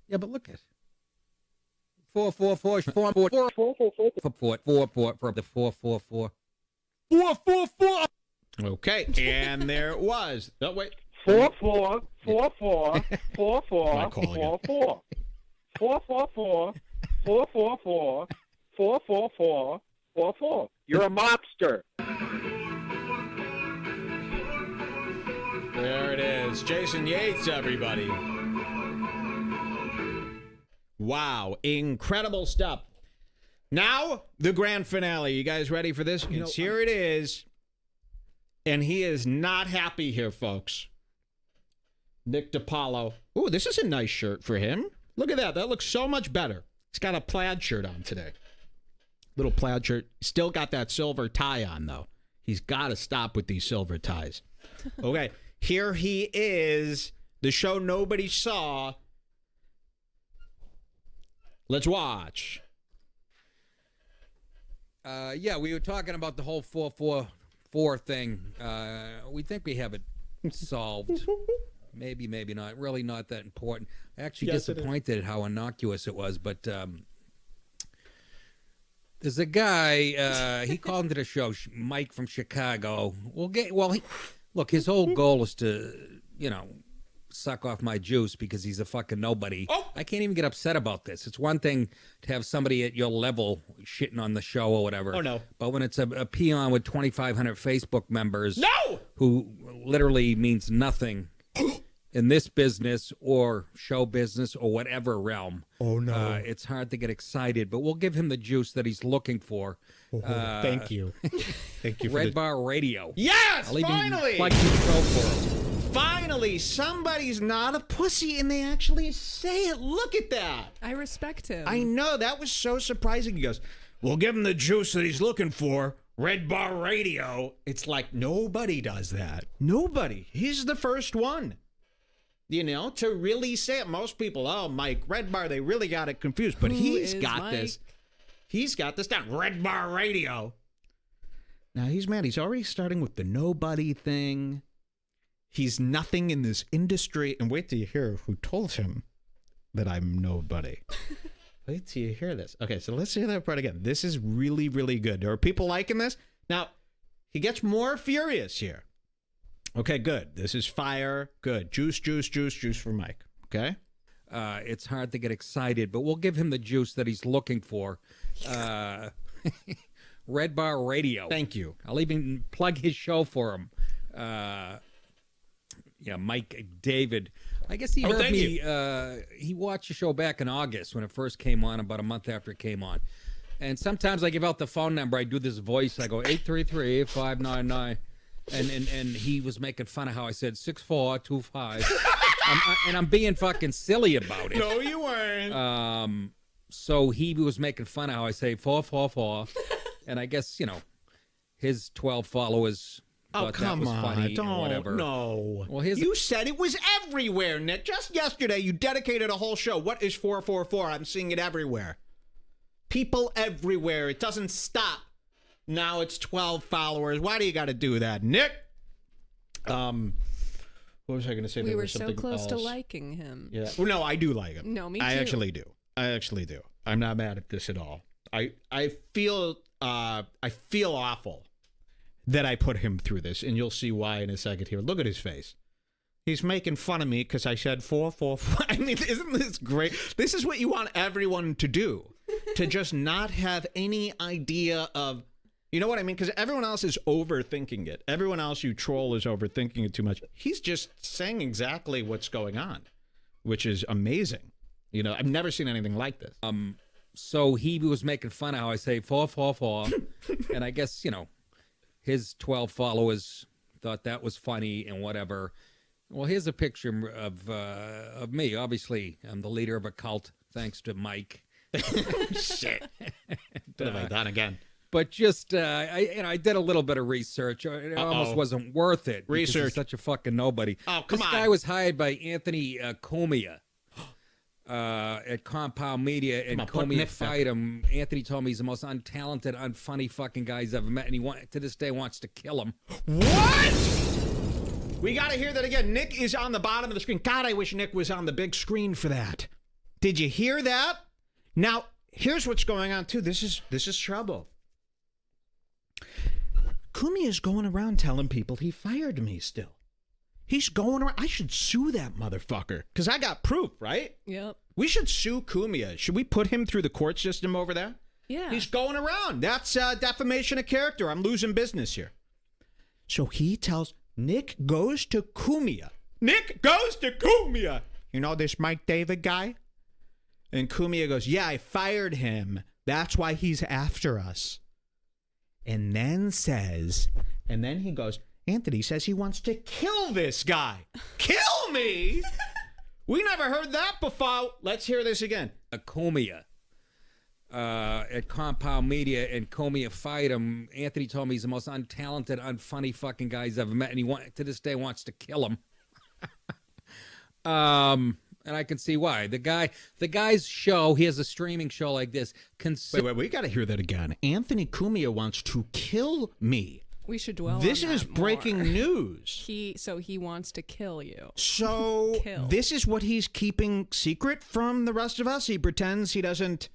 Yeah, but look at 444. Okay, and there it was. Oh, wait. 444. My call again. 444. You're a mobster. There it is. Jason Yates, everybody. Wow. Incredible stuff. Now, the grand finale. You guys ready for this? Here it is. And he is not happy here, folks. Nick DiPaolo. Ooh, this is a nice shirt for him. Look at that. That looks so much better. He's got a plaid shirt on today. Little plaid shirt. Still got that silver tie on, though. He's got to stop with these silver ties. Okay, here he is. The show nobody saw. Let's watch. Yeah, we were talking about the whole 444 thing. We think we have it solved. Maybe not. Really not that important. Actually disappointed at how innocuous it was, but there's a guy, he called into the show, Mike from Chicago. Look, his whole goal is to, suck off my juice because he's a fucking nobody. Oh. I can't even get upset about this. It's one thing to have somebody at your level shitting on the show or whatever. Oh, no. But when it's a peon with 2,500 Facebook members who literally means nothing in this business or show business or whatever realm. Oh, no. It's hard to get excited, but we'll give him the juice that he's looking for. Thank you. Thank you for Redbar Radio. Yes, I'll even finally! plug his show for him. Finally, somebody's not a pussy, and they actually say it. Look at that. I respect him. I know. That was so surprising. He goes, we'll give him the juice that he's looking for. Redbar Radio. It's like nobody does that. Nobody. He's the first one. To really say it. Most people, Mike, Redbar, they really got it confused. But he's got this. He's got this down. Redbar Radio. Now, he's mad. He's already starting with the nobody thing. He's nothing in this industry. And wait till you hear who told him that I'm nobody. Wait till you hear this. Okay, so let's hear that part again. This is really, really good. Are people liking this? Now, he gets more furious here. Okay, good. This is fire. Good. Juice for Mike. Okay? It's hard to get excited, but we'll give him the juice that he's looking for. Redbar Radio. Thank you. I'll even plug his show for him. Mike David. I guess he heard me. He watched the show back in August when it first came on, about a month after it came on. And sometimes I give out the phone number. I do this voice. I go 833-599. And he was making fun of how I said 6425. And I'm being fucking silly about it. No, you weren't. So he was making fun of how I say 444. And I guess, his 12 followers thought that was funny and whatever. No. Well, you said it was everywhere, Nick. Just yesterday, you dedicated a whole show. What is 444? I'm seeing it everywhere. People everywhere. It doesn't stop. Now it's 12 followers. Why do you got to do that, Nick? What was I going to say? We were so close to liking him. Yeah. Well, no, I do like him. No, me too. I actually do. I'm not mad at this at all. I feel awful that I put him through this, and you'll see why in a second here. Look at his face. He's making fun of me because I said 444. I mean, isn't this great? This is what you want everyone to do, to just not have any idea of, you know what I mean? Because everyone else is overthinking it. Everyone else you troll is overthinking it too much. He's just saying exactly what's going on, which is amazing. I've never seen anything like this. So he was making fun of how I say 444. And I guess, his 12 followers thought that was funny and whatever. Well, here's a picture of me. Obviously, I'm the leader of a cult, thanks to Mike. Shit. What have I done again? But just, I did a little bit of research. It almost wasn't worth it. Research. He's such a fucking nobody. Oh, come on. This guy was hired by Anthony Comia at Compound Media, and Comia fired him. Anthony told me he's the most untalented, unfunny fucking guy he's ever met, and he to this day wants to kill him. What? We got to hear that again. Nick is on the bottom of the screen. God, I wish Nick was on the big screen for that. Did you hear that? Now, here's what's going on, too. This is trouble. Kumi is going around telling people he fired me still. He's going around. I should sue that motherfucker because I got proof, right? Yep. We should sue Kumia. Should we put him through the court system over there? Yeah. He's going around. That's defamation of character. I'm losing business here. So he tells Nick goes to Kumia. Nick goes to Kumia. You know this Mike David guy? And Kumia goes, yeah, I fired him. That's why he's after us. And then he goes, Anthony says he wants to kill this guy. Kill me? We never heard that before. Let's hear this again. Comia at Compound Media, and Comia fight him. Anthony told me he's the most untalented, unfunny fucking guy he's ever met, and he to this day wants to kill him. And I can see why. The guy's show, he has a streaming show like this. Wait, we got to hear that again. Anthony Cumia wants to kill me. We should dwell on This that is breaking more. news. He wants to kill you. So this is what he's keeping secret from the rest of us. He pretends he doesn't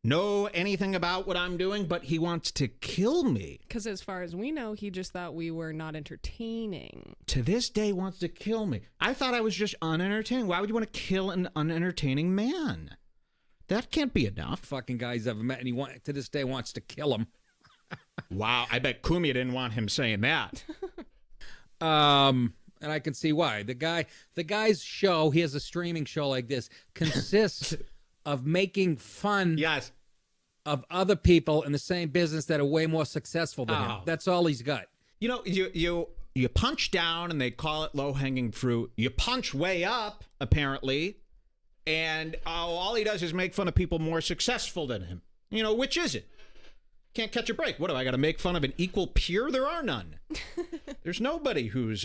know anything about what I'm doing, but he wants to kill me. Because as far as we know, he just thought we were not entertaining. To this day wants to kill me. I thought I was just unentertaining. Why would you want to kill an unentertaining man? That can't be enough. Fucking guy he's ever met, and he to this day wants to kill him. Wow, I bet Cumia didn't want him saying that. And I can see why. The guy's show, he has a streaming show like this, consists of making fun of other people in the same business that are way more successful than him. That's all he's got. You know, you punch down and they call it low-hanging fruit. You punch way up, apparently, and all he does is make fun of people more successful than him. You know, which is it? Can't catch a break. What do I got to make fun of an equal peer? There are none. There's nobody who's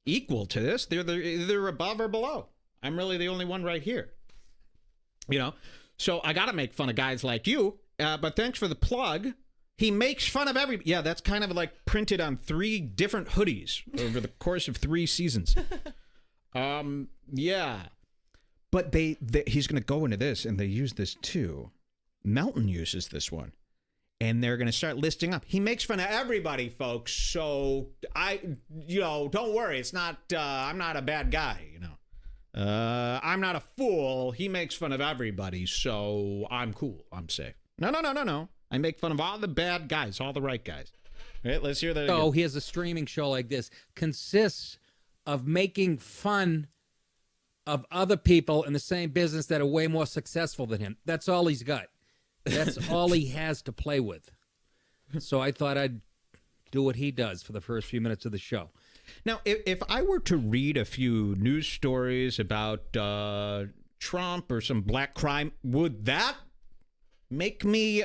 equal to this. They're either above or below. I'm really the only one right here. You know, so I got to make fun of guys like you. But thanks for the plug. He makes fun of everybody. Yeah, that's kind of like printed on 3 different hoodies over the course of 3 seasons. Yeah, but he's going to go into this, and they use this too. Melton uses this one. And they're going to start listing up. He makes fun of everybody, folks. So don't worry. It's not, I'm not a bad guy, you know. I'm not a fool. He makes fun of everybody. So I'm cool. I'm safe. No. I make fun of all the bad guys, all the right guys. All right, let's hear that again. So he has a streaming show like this, consists of making fun of other people in the same business that are way more successful than him. That's all he's got. That's all he has to play with. So I thought I'd do what he does for the first few minutes of the show. Now, if I were to read a few news stories about Trump or some black crime, would that make me,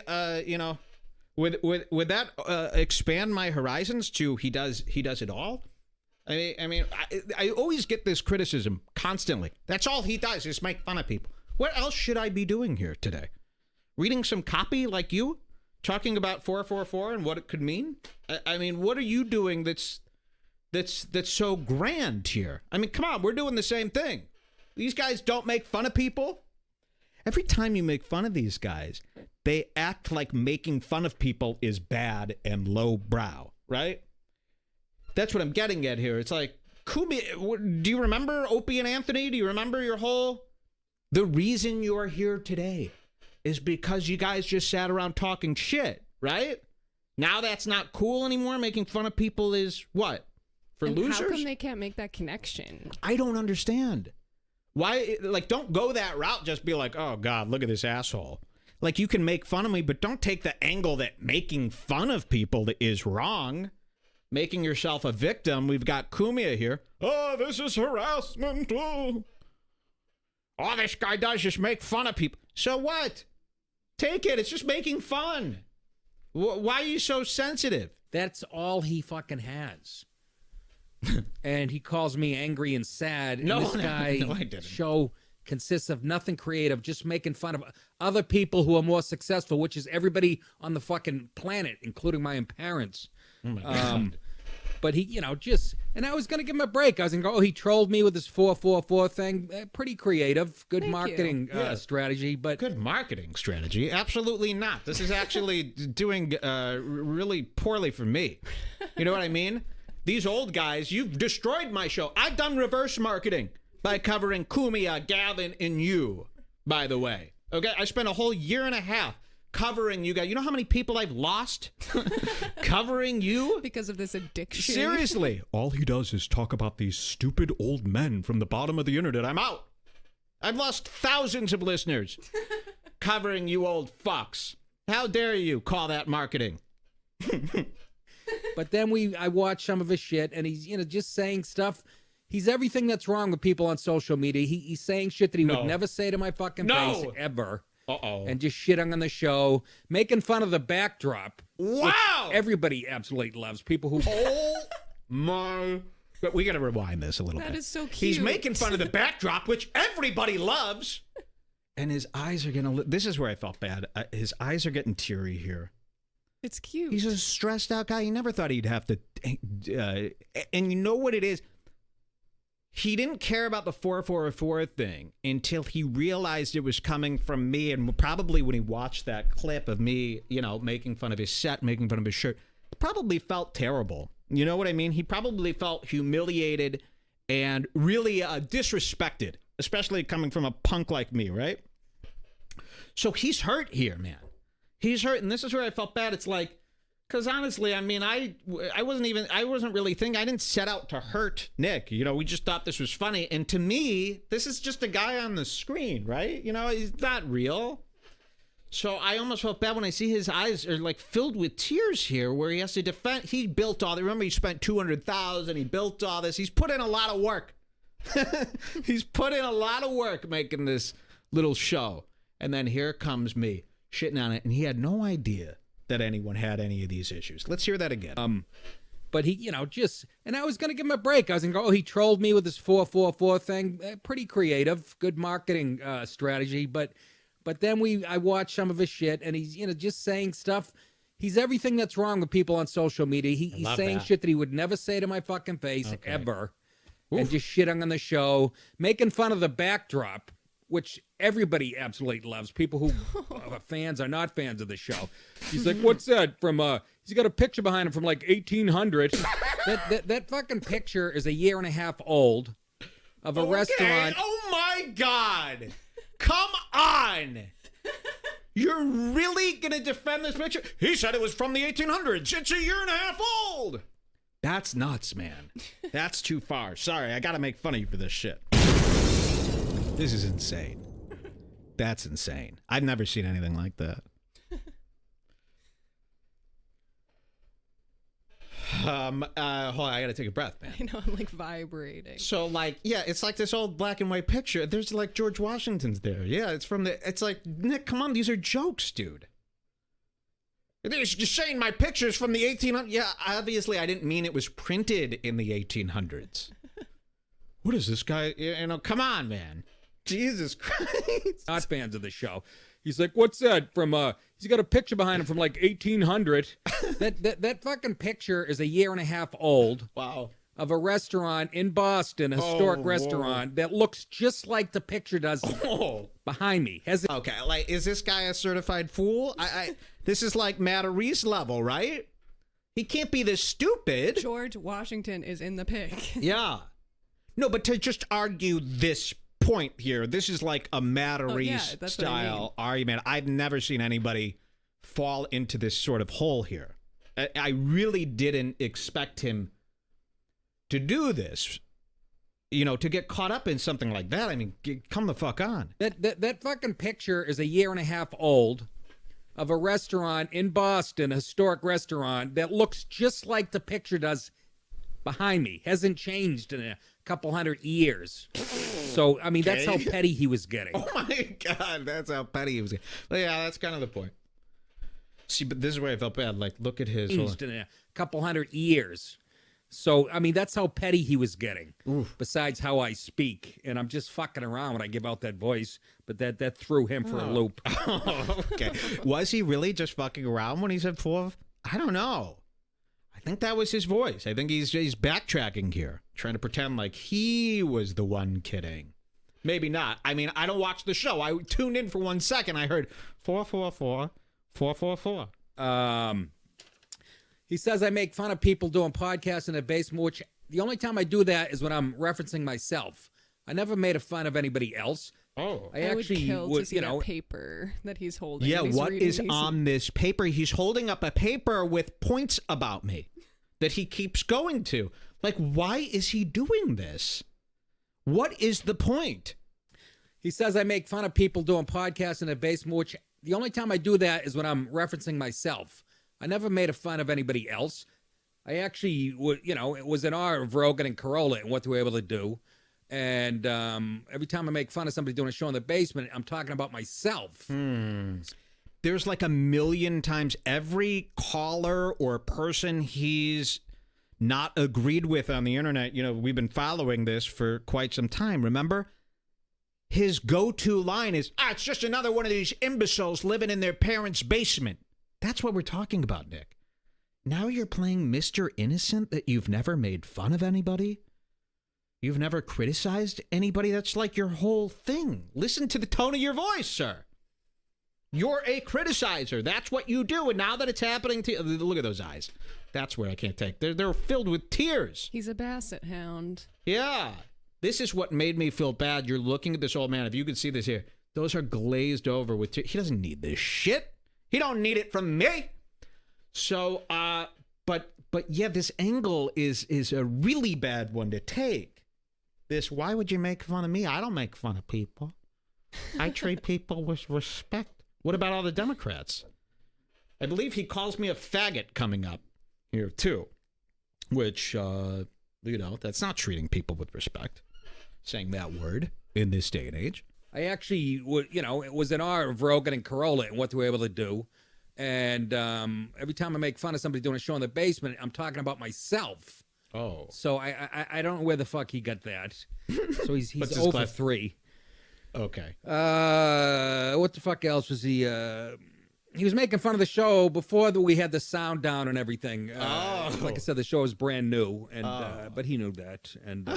would that expand my horizons to he does it all? I mean, I always get this criticism constantly. That's all he does is make fun of people. What else should I be doing here today? Reading some copy like you, talking about 444 and what it could mean. I mean, what are you doing that's so grand here? I mean, come on, we're doing the same thing. These guys don't make fun of people. Every time you make fun of these guys, they act like making fun of people is bad and lowbrow, right? That's what I'm getting at here. It's like, Kumi, do you remember Opie and Anthony? Do you remember the reason you are here today is because you guys just sat around talking shit, right? Now that's not cool anymore. Making fun of people is what? For losers? How come they can't make that connection? I don't understand. Why? Like, don't go that route. Just be like, oh, God, look at this asshole. Like, you can make fun of me, but don't take the angle that making fun of people is wrong. Making yourself a victim. We've got Cumia here. Oh, this is harassment. Oh, all this guy does is make fun of people. So what? Take it. It's just making fun. Why are you so sensitive? That's all he fucking has. And he calls me angry and sad. And this guy show consists of nothing creative, just making fun of other people who are more successful, which is everybody on the fucking planet, including my own parents. Oh my God. But he, and I was going to give him a break. I was going to go, he trolled me with this 444 thing. Pretty creative. Good marketing strategy. But good marketing strategy? Absolutely not. This is actually doing really poorly for me. You know what I mean? These old guys, you've destroyed my show. I've done reverse marketing by covering Cumia, Gavin, and you, by the way. Okay, I spent a whole year and a half covering you guys. You know how many people I've lost covering you? Because of this addiction. Seriously. All he does is talk about these stupid old men from the bottom of the internet. I'm out. I've lost thousands of listeners covering you old fucks. How dare you call that marketing? But then I watched some of his shit, and he's just saying stuff. He's everything that's wrong with people on social media. He's saying shit that he would never say to my fucking face ever. And just shitting on the show, making fun of the backdrop. Wow! Everybody absolutely loves people who. Oh my! But we got to rewind this a little bit. That is so cute. He's making fun of the backdrop, which everybody loves. And his eyes are gonna. This is where I felt bad. His eyes are getting teary here. It's cute. He's a stressed out guy. He never thought he'd have to. And you know what it is? He didn't care about the 444 thing until he realized it was coming from me. And probably when he watched that clip of me, making fun of his set, making fun of his shirt, probably felt terrible. You know what I mean? He probably felt humiliated and really disrespected, especially coming from a punk like me, right? So he's hurt here, man. He's hurt. And this is where I felt bad. It's like, because honestly, I mean, I wasn't really thinking, I didn't set out to hurt Nick. We just thought this was funny. And to me, this is just a guy on the screen, right? He's not real. So I almost felt bad when I see his eyes are like filled with tears here, where he has to defend. He built all that. Remember, he spent $200,000. He built all this. He's put in a lot of work. He's put in a lot of work making this little show. And then here comes me shitting on it. And he had no idea that anyone had any of these issues. Let's hear that again. But he, and I was going to give him a break. I was going to go, he trolled me with this 444 thing. Pretty creative, good marketing strategy. But then I watched some of his shit, and he's, just saying stuff. He's everything that's wrong with people on social media. He's saying shit that he would never say to my fucking face ever. Oof. And just shitting on the show, making fun of the backdrop, which everybody absolutely loves. People who are fans are not fans of the show. He's like, what's that from, he's got a picture behind him from like 1800. that fucking picture is a year and a half old of a restaurant. Oh my God. Come on. You're really going to defend this picture? He said it was from the 1800s. It's a year and a half old. That's nuts, man. That's too far. Sorry, I got to make fun of you for this shit. This is insane. That's insane. I've never seen anything like that. Hold on, I gotta take a breath, man. I know, I'm like vibrating. So it's like this old black and white picture. There's like George Washington's there. Yeah, it's like, Nick, come on, these are jokes, dude. They're just saying my picture's from the 1800s. Yeah, obviously I didn't mean it was printed in the 1800s. What is this guy? Come on, man. Jesus Christ. Not fans of the show. He's like, what's that from, he's got a picture behind him from like 1800. That fucking picture is a year and a half old. Wow. Of a restaurant in Boston, a historic restaurant that looks just like the picture does behind me. Okay, is this guy a certified fool? This is like Matt Reese level, right? He can't be this stupid. George Washington is in the pic. Yeah. No, but to just argue this point here, this is like a Matt Reese style argument. I've never seen anybody fall into this sort of hole here. I really didn't expect him to do this, to get caught up in something like that. I mean, come the fuck on. That fucking picture is a year and a half old of a restaurant in Boston, a historic restaurant that looks just like the picture does behind me. Hasn't changed in a couple hundred years. So, I mean, that's how petty he was getting. Oh my God, that's how petty he was getting. But yeah, that's kind of the point. See, but this is where I felt bad. Like, look at his... Changed in a couple hundred years. So, I mean, that's how petty he was getting. Oof. Besides how I speak. And I'm just fucking around when I give out that voice. But that threw him for a loop. Oh, okay. Was he really just fucking around when he said 4? I don't know. I think that was his voice. I think he's backtracking here. Trying to pretend like he was the one kidding. Maybe not. I mean, I don't watch the show. I tuned in for 1 second. I heard 444, 444. He says I make fun of people doing podcasts in the basement, which the only time I do that is when I'm referencing myself. I never made fun of anybody else. Oh, I actually would kill to see that paper that he's holding. Yeah, what is on this paper? He's holding up a paper with points about me that he keeps going to. Like, why is he doing this? What is the point? He says I make fun of people doing podcasts in the basement, which the only time I do that is when I'm referencing myself. I never made fun of anybody else. I actually, it was in awe of Rogan and Corolla and what they were able to do. And every time I make fun of somebody doing a show in the basement, I'm talking about myself. There's like a million times every caller or person he's not agreed with on the internet. We've been following this for quite some time. Remember? His go-to line is, it's just another one of these imbeciles living in their parents' basement. That's what we're talking about, Nick. Now you're playing Mr. Innocent, that you've never made fun of anybody. You've never criticized anybody. That's like your whole thing. Listen to the tone of your voice, sir. You're a criticizer. That's what you do. And now that it's happening to you, look at those eyes. That's where I can't take. They're filled with tears. He's a basset hound. Yeah. This is what made me feel bad. You're looking at this old man. If you could see this here, those are glazed over with tears. He doesn't need this shit. He don't need it from me. So, but yeah, this angle is a really bad one to take. Why would you make fun of me? I don't make fun of people. I treat people with respect. What about all the Democrats? I believe he calls me a faggot coming up here too, which, that's not treating people with respect. Saying that word in this day and age. I actually, it was in awe of Rogan and Corolla and what they were able to do. And every time I make fun of somebody doing a show in the basement, I'm talking about myself. Oh. So I don't know where the fuck he got that. So he's What's over his 3. Okay. What the fuck else was he? He was making fun of the show before we had the sound down and everything. Like I said, the show is brand new, and but he knew that. And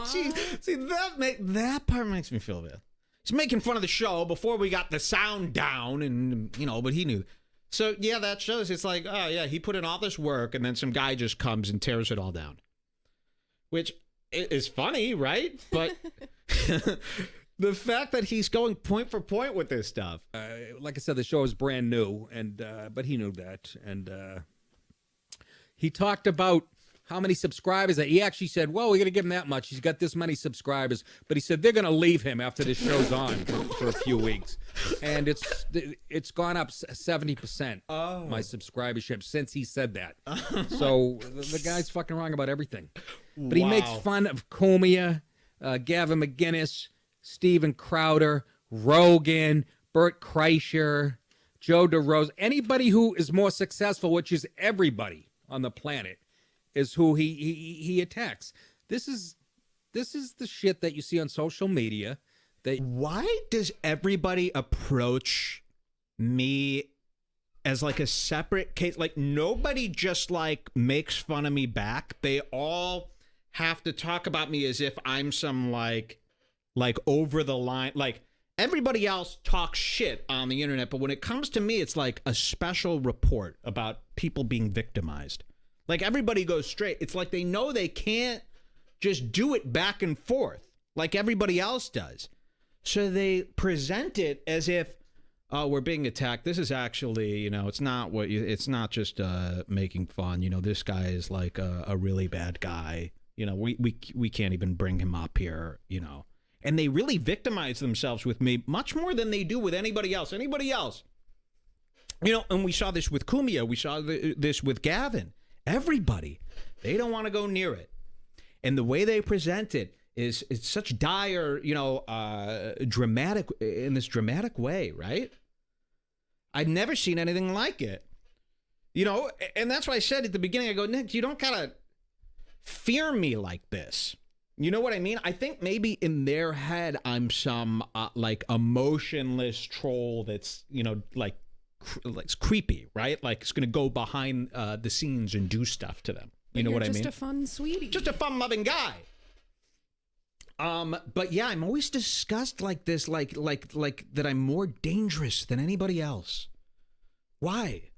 see, that part makes me feel bad. He's making fun of the show before we got the sound down, and but he knew. So yeah, that shows. It's like, oh yeah, he put in all this work, and then some guy just comes and tears it all down, which is funny, right? But the fact that he's going point for point with this stuff. Like I said, the show is brand new, and but he knew that, and he talked about how many subscribers that he actually said, well, we're going to give him that much. He's got this many subscribers, but he said they're going to leave him after this show's on for a few weeks, and it's gone up 70%. My subscribership since he said that. So the guy's fucking wrong about everything. But he makes fun of Comia, Gavin McInnes, Steven Crowder, Rogan, Bert Kreischer, Joe DeRosa, anybody who is more successful, which is everybody on the planet, is who he attacks. This is the shit that you see on social media. Why does everybody approach me as like a separate case? Like nobody just like makes fun of me back. They all have to talk about me as if I'm some like over the line. Like everybody else talks shit on the internet, but when it comes to me, it's like a special report about people being victimized. Like everybody goes straight. It's like they know they can't just do it back and forth like everybody else does. So they present it as if, oh, we're being attacked. This is actually, it's not it's not just making fun. This guy is like a really bad guy. We can't even bring him up here, And they really victimize themselves with me much more than they do with anybody else. And we saw this with Kumia. We saw this with Gavin. Everybody, they don't want to go near it. And the way they present it is it's such dire, dramatic, in this dramatic way, right? I've never seen anything like it. And that's why I said at the beginning, I go, Nick, you don't gotta fear me like this. You know what I mean? I think maybe in their head, I'm some like emotionless troll that's, it's creepy, right? Like it's going to go behind the scenes and do stuff to them. You know what I mean? Just a fun sweetie. Just a fun-loving guy. But yeah, I'm always discussed like this, like that I'm more dangerous than anybody else. Why?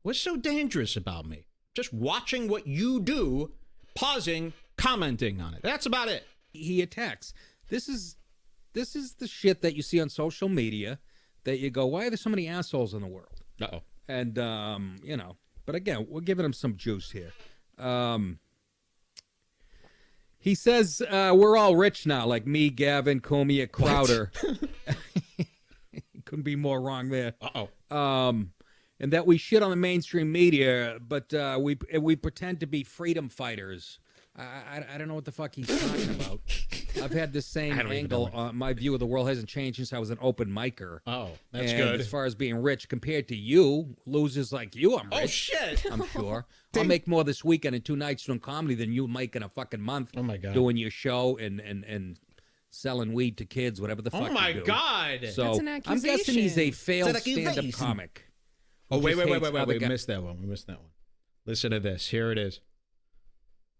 What's so dangerous about me? Just watching what you do, pausing, commenting on it. That's about it. He attacks. This is the shit that you see on social media that you go, why are there so many assholes in the world? Uh-oh. And, but again, we're giving him some juice here. He says, we're all rich now, like me, Gavin, Comia, Crowder. Couldn't be more wrong there. Uh-oh. and that we shit on the mainstream media, but we pretend to be freedom fighters. I don't know what the fuck he's talking about. I've had this same angle. My view of the world hasn't changed since I was an open micer. Oh, that's and good. As far as being rich, compared to you, losers like you, I'm rich. Oh, shit. I'm sure. I'll make more this weekend in 2 nights doing comedy than you make in a fucking month. Oh, my God. Doing your show and selling weed to kids, whatever the fuck Oh, my you do. God. So That's an I'm guessing he's a failed It's an stand-up accusation. comic. Oh, who wait. just hates We other guys. missed that one. Listen to this. Here it is.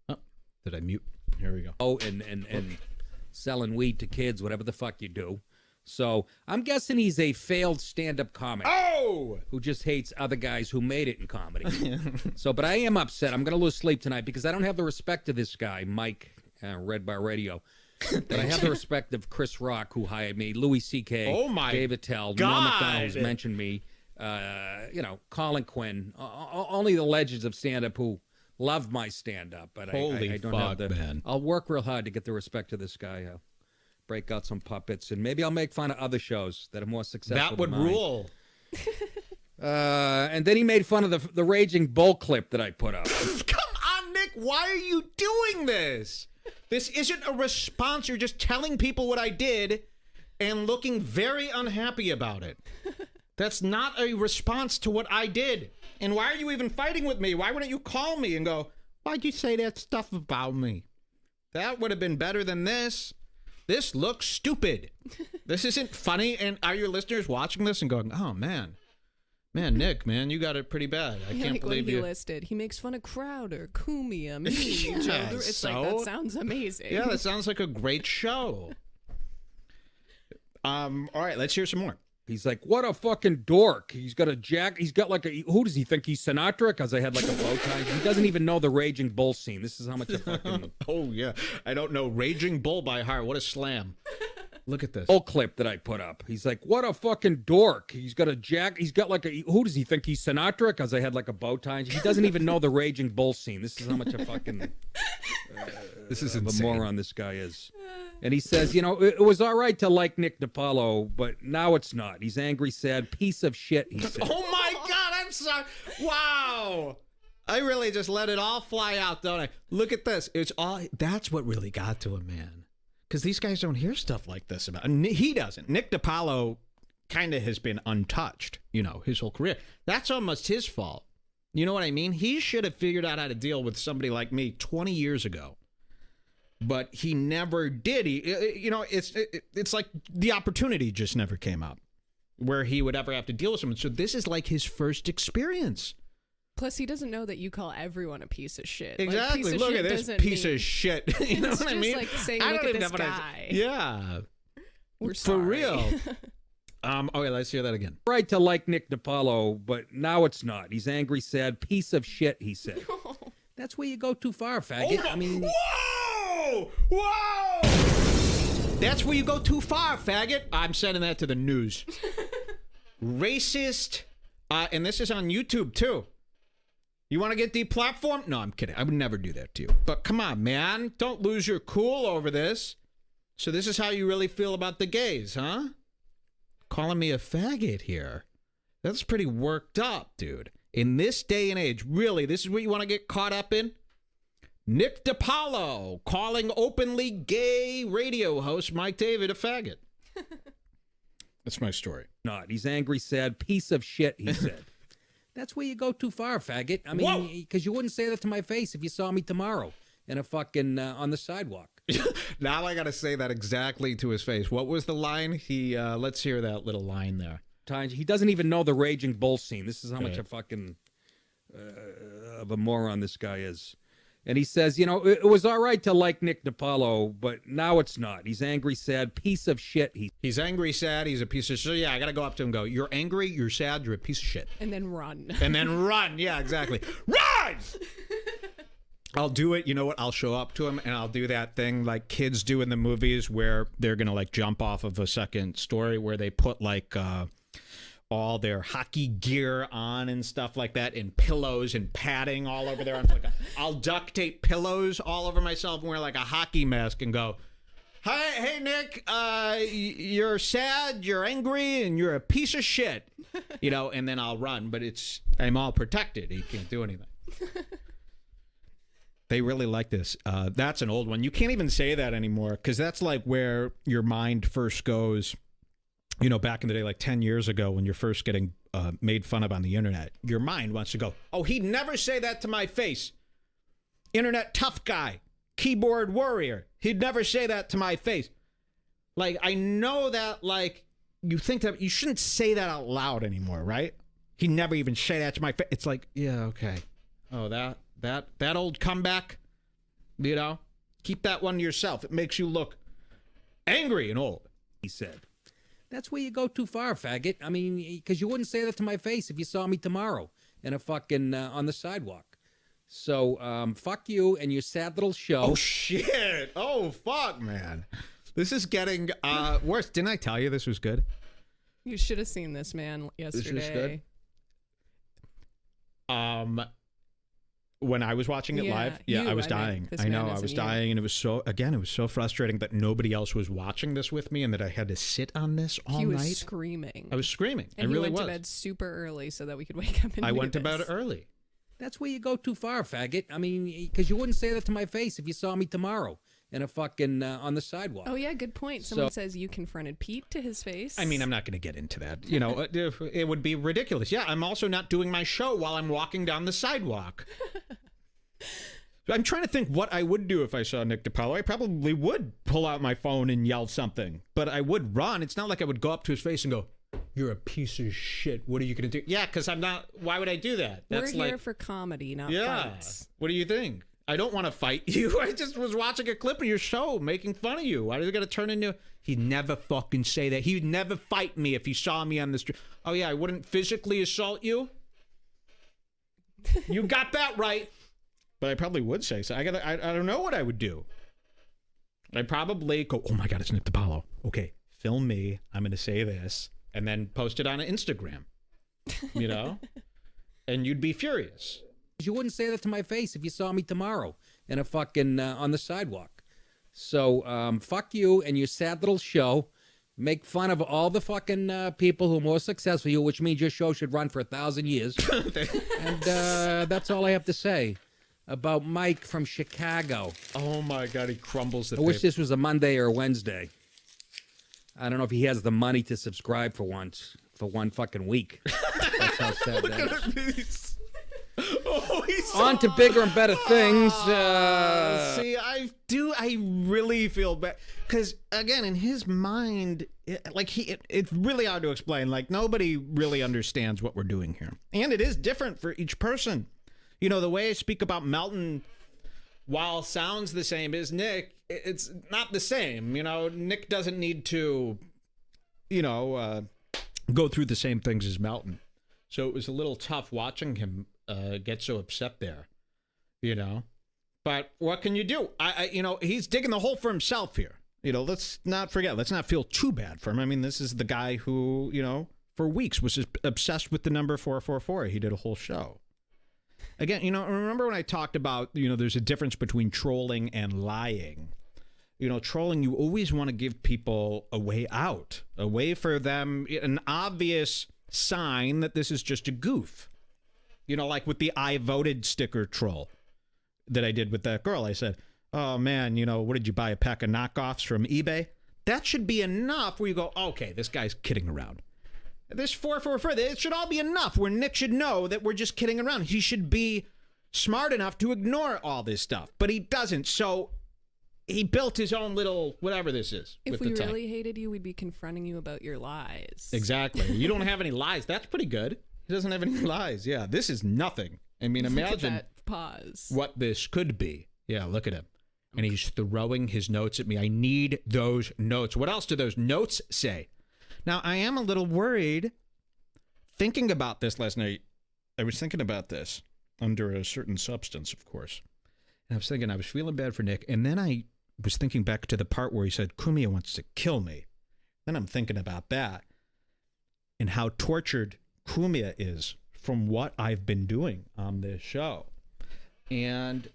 Oh, did I mute? Here we go. Oh, and selling weed to kids, whatever the fuck you do. So I'm guessing he's a failed stand-up comic. Oh! Who just hates other guys who made it in comedy. But I am upset. I'm going to lose sleep tonight because I don't have the respect of this guy, Mike, Redbar Radio. But I have the respect of Chris Rock, who hired me, Louis C.K., Oh, my Dave Attell, God. Norm Macdonald, who's mentioned me, Colin Quinn, only the legends of stand-up who love my stand-up. But Holy I don't fuck, have the. man. I'll work real hard to get the respect of this guy. Break out some puppets, and maybe I'll make fun of other shows that are more successful That would than mine. rule. And then he made fun of the Raging Bull clip that I put up. Come on, Nick. Why are you doing this? This isn't a response. You're just telling people what I did and looking very unhappy about it. That's not a response to what I did. And why are you even fighting with me? Why wouldn't you call me and go, why'd you say that stuff about me? That would have been better than this. This looks stupid. This isn't funny. And are your listeners watching this and going, oh, man, Nick, man, you got it pretty bad. I can't like believe when he you. listed. He makes fun of Crowder, Cumia, me, Yeah, Joe. It's like, that sounds amazing. Yeah, that sounds like a great show. All right, let's hear some more. He's like, what a fucking dork. He's got a jack. He's got like a. Who does he think he's Sinatra? Because I had like a bow tie. He doesn't even know the Raging Bull scene. This is how much I fucking. Oh, yeah. I don't know Raging Bull by heart. What a slam. Look at this. Bull clip that I put up. He's like, what a fucking dork. He's got a jack. He's got like a. Who does he think he's Sinatra? Because I had like a bow tie. He doesn't even know the Raging Bull scene. This is how much I fucking. This is of insane. a moron this guy is. And he says, it was all right to like Nick DiPaolo, but now it's not. He's angry, sad, piece of shit, he said. Oh, my God. I'm sorry. Wow. I really just let it all fly out, don't I? Look at this. That's what really got to him, man. Because these guys don't hear stuff like this about. And he doesn't. Nick DiPaolo kind of has been untouched, his whole career. That's almost his fault. You know what I mean? He should have figured out how to deal with somebody like me 20 years ago. But he never did. It's like the opportunity just never came up where he would ever have to deal with someone. So this is like his first experience. Plus, he doesn't know that you call everyone a piece of shit. Exactly. Like, Look at this piece of shit. You know what I mean? Like saying, I look don't at even this know what guy. Yeah. We're For sorry. real. Okay, let's hear that again. Right to like Nick DiPaolo, but now it's not. He's angry, sad, piece of shit, he said. That's where you go too far, faggot. Oh, I mean... Whoa! That's where you go too far, faggot. I'm sending that to the news. Racist. And this is on YouTube, too. You want to get deplatformed? No, I'm kidding. I would never do that to you. But come on, man. Don't lose your cool over this. So this is how you really feel about the gays, huh? Calling me a faggot here. That's pretty worked up, dude. In this day and age, really, this is what you want to get caught up in? Nick DiPaolo calling openly gay radio host Mike David a faggot. That's my story. Not. He's angry, sad, piece of shit, he said. That's where you go too far, faggot. I mean, because you wouldn't say that to my face if you saw me tomorrow in a fucking on the sidewalk. Now I got to say that exactly to his face. What was the line? Let's hear that little line there. He doesn't even know the Raging Bull scene. This is how much a fucking of a moron this guy is. And he says, it was all right to like Nick DiPaolo, but now it's not. He's angry, sad, piece of shit. He's angry, sad, he's a piece of shit. Yeah, I got to go up to him and go, you're angry, you're sad, you're a piece of shit. And then run. And then run. Yeah, exactly. Run! I'll do it. You know what? I'll show up to him and I'll do that thing like kids do in the movies where they're going to like jump off of a second story where they put like all their hockey gear on and stuff like that and pillows and padding all over their arms. I'll duct tape pillows all over myself and wear like a hockey mask and go, hey Nick, you're sad, you're angry, and you're a piece of shit. you know, and then I'll run, but I'm all protected. He can't do anything. They really like this. That's an old one. You can't even say that anymore because that's like where your mind first goes, you know, back in the day, like 10 years ago when you're first getting made fun of on the internet. Your mind wants to go, oh, he'd never say that to my face. Internet tough guy, keyboard warrior. He'd never say that to my face. Like, I know that, like, you think that you shouldn't say that out loud anymore, right? He'd never even say that to my face. It's like, yeah, okay. Oh, that old comeback, you know? Keep that one to yourself. It makes you look angry and old, he said. That's where you go too far, faggot. I mean, because you wouldn't say that to my face if you saw me tomorrow in a fucking on the sidewalk. So, fuck you and your sad little show. Oh, shit. Oh, fuck, man. This is getting worse. Didn't I tell you this was good? You should have seen this man yesterday. This is good. When I was watching it live, I was dying. I know, I was dying, and it was so frustrating that nobody else was watching this with me, and that I had to sit on this all night. He was screaming. I was screaming. And I really went was. to bed super early so that we could wake up and I do went to this. bed early. That's where you go too far, faggot. I mean, because you wouldn't say that to my face if you saw me tomorrow in a fucking on the sidewalk. Oh, yeah, good point. Someone says you confronted Pete to his face. I mean, I'm not going to get into that. You know, it would be ridiculous. Yeah, I'm also not doing my show while I'm walking down the sidewalk. I'm trying to think what I would do if I saw Nick DiPaulo. I probably would pull out my phone and yell something, but I would run. It's not like I would go up to his face and go, "You're a piece of shit. What are you going to do?" Yeah, because I'm not. Why would I do that? We're here for comedy, not fights. What do you think? I don't want to fight you. I just was watching a clip of your show making fun of you. Why did it got to turn into... He'd never fucking say that. He'd never fight me if he saw me on the street. Oh, yeah, I wouldn't physically assault you? You got that right. But I probably would say so. I don't know what I would do. I'd probably go, oh, my God, it's Nick DiPaulo. Okay, film me. I'm going to say this. And then post it on Instagram. You know? And you'd be furious. You wouldn't say that to my face if you saw me tomorrow in a fucking on the sidewalk. So, fuck you and your sad little show. Make fun of all the fucking people who are more successful than you, which means your show should run for 1,000 years. And that's all I have to say about Mike from Chicago. Oh, my God, he crumbles the I wish this was a Monday or a Wednesday. I don't know if he has the money to subscribe for once, for one fucking week. That's how sad that is. Oh, he's on to bigger and better things. See, I really feel bad because again, in his mind, it's really hard to explain. Like nobody really understands what we're doing here, and it is different for each person. You know, the way I speak about Melton, while sounds the same as Nick, it's not the same. You know, Nick doesn't need to, go through the same things as Melton. So it was a little tough watching him get so upset there, But what can you do? He's digging the hole for himself here. Let's not forget. Let's not feel too bad for him. I mean, this is the guy who, for weeks was just obsessed with the number 444. He did a whole show. Again, remember when I talked about, there's a difference between trolling and lying. Trolling, you always want to give people a way out, a way for them, an obvious sign that this is just a goof. Like with the I voted sticker troll that I did with that girl. I said, oh, man, what did you buy, a pack of knockoffs from eBay? That should be enough where you go, okay, this guy's kidding around. This 444, it should all be enough where Nick should know that we're just kidding around. He should be smart enough to ignore all this stuff, but he doesn't. So he built his own little whatever this is. If we really hated you, we'd be confronting you about your lies. Exactly. You don't have any lies. That's pretty good. He doesn't have any lies. Yeah, this is nothing. I mean, imagine what this could be. Yeah, look at him. And he's throwing his notes at me. I need those notes. What else do those notes say? Now, I am a little worried. Thinking about this last night, I was thinking about this under a certain substance, of course. And I was thinking, I was feeling bad for Nick. And then I was thinking back to the part where he said, Kumia wants to kill me. Then I'm thinking about that and how tortured Kumia is from what I've been doing on this show. And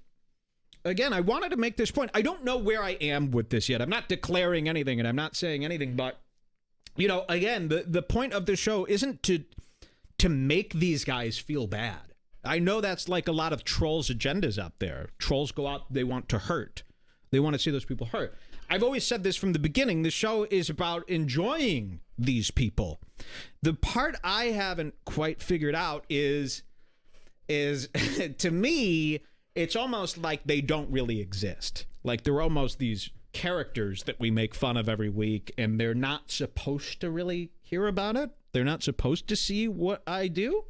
again, I wanted to make this point. I don't know where I am with this yet. I'm not declaring anything and I'm not saying anything, but again, the point of the show isn't to to make these guys feel bad. I know that's like a lot of trolls' agendas out there. Trolls go out, they want to hurt. They want to see those people hurt. I've always said this from the beginning. The show is about enjoying these people. The part I haven't quite figured out is to me, it's almost like they don't really exist. Like they're almost these characters that we make fun of every week, and they're not supposed to really hear about it. They're not supposed to see what I do.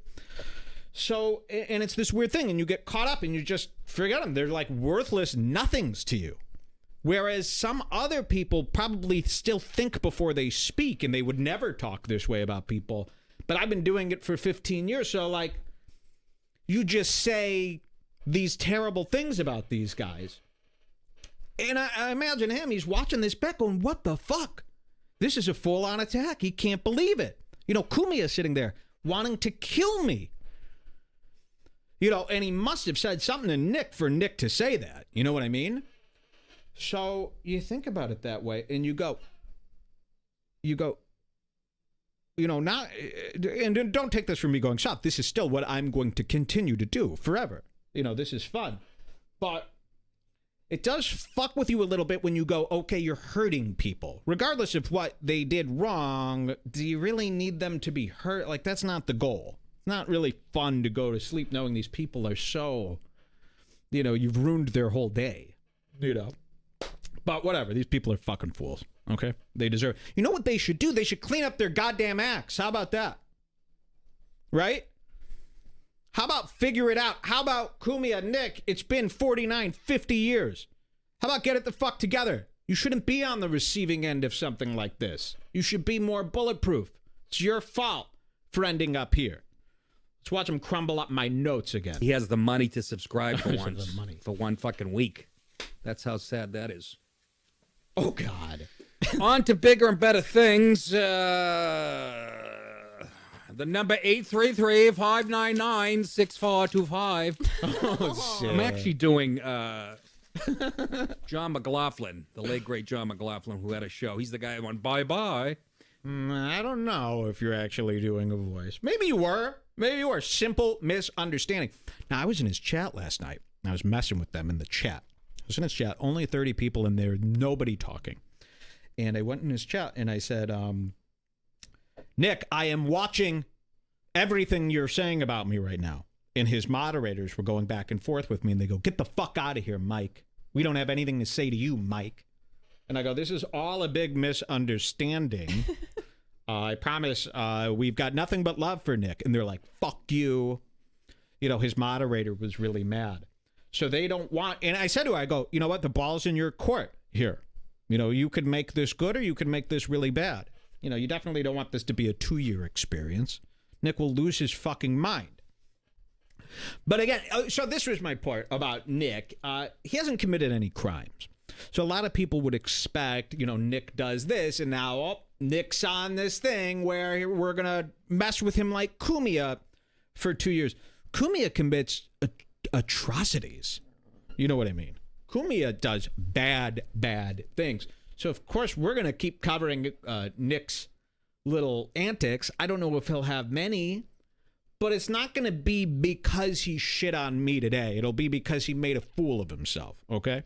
So, and it's this weird thing, and you get caught up and you just forget them. They're like worthless nothings to you. Whereas some other people probably still think before they speak, and they would never talk this way about people. But I've been doing it for 15 years, so like, you just say these terrible things about these guys. And I imagine him, he's watching this back going, what the fuck? This is a full-on attack. He can't believe it. You know, Kumia's sitting there wanting to kill me. You know, and he must have said something to Nick for Nick to say that. You know what I mean? So you think about it that way, and you go, you know, not, and don't take this from me going soft. This is still what I'm going to continue to do forever. You know, this is fun. But it does fuck with you a little bit when you go, okay, you're hurting people. Regardless of what they did wrong, do you really need them to be hurt? Like, that's not the goal. It's not really fun to go to sleep knowing these people are so, you know, you've ruined their whole day, you know. But whatever, these people are fucking fools, okay? They deserve. You know what they should do? They should clean up their goddamn acts. How about that? Right? How about figure it out? How about Kumia, Nick, it's been 49, 50 years. How about get it the fuck together? You shouldn't be on the receiving end of something like this. You should be more bulletproof. It's your fault for ending up here. Let's watch him crumble up my notes again. He has the money to subscribe for once, for one fucking week. That's how sad that is. Oh, God. On to bigger and better things. The number 833-599-6425. Oh, shit. I'm actually doing John McLaughlin, the late, great John McLaughlin, who had a show. He's the guy on Bye Bye. I don't know if you're actually doing a voice. Maybe you were. Maybe you were. Simple misunderstanding. Now, I was in his chat last night. I was messing with them in the chat. I was in his chat. Only 30 people in there. Nobody talking. And I went in his chat and I said, Nick, I am watching everything you're saying about me right now. And his moderators were going back and forth with me. And they go, get the fuck out of here, Mike. We don't have anything to say to you, Mike. And I go, this is all a big misunderstanding. I promise we've got nothing but love for Nick. And they're like, fuck you. You know, his moderator was really mad. So they don't want, and I said to her, I go, you know what? The ball's in your court here. You know, you could make this good or you could make this really bad. You know, you definitely don't want this to be a 2-year experience. Nick will lose his fucking mind. But again, so this was my part about Nick. He hasn't committed any crimes. So a lot of people would expect, you know, Nick does this and now Nick's on this thing where we're going to mess with him like Kumia for 2 years. Kumia commits atrocities. You know what I mean? Kumia does bad things. So, of course, we're going to keep covering Nick's little antics. I don't know if he'll have many, but it's not going to be because he shit on me today. It'll be because he made a fool of himself, okay?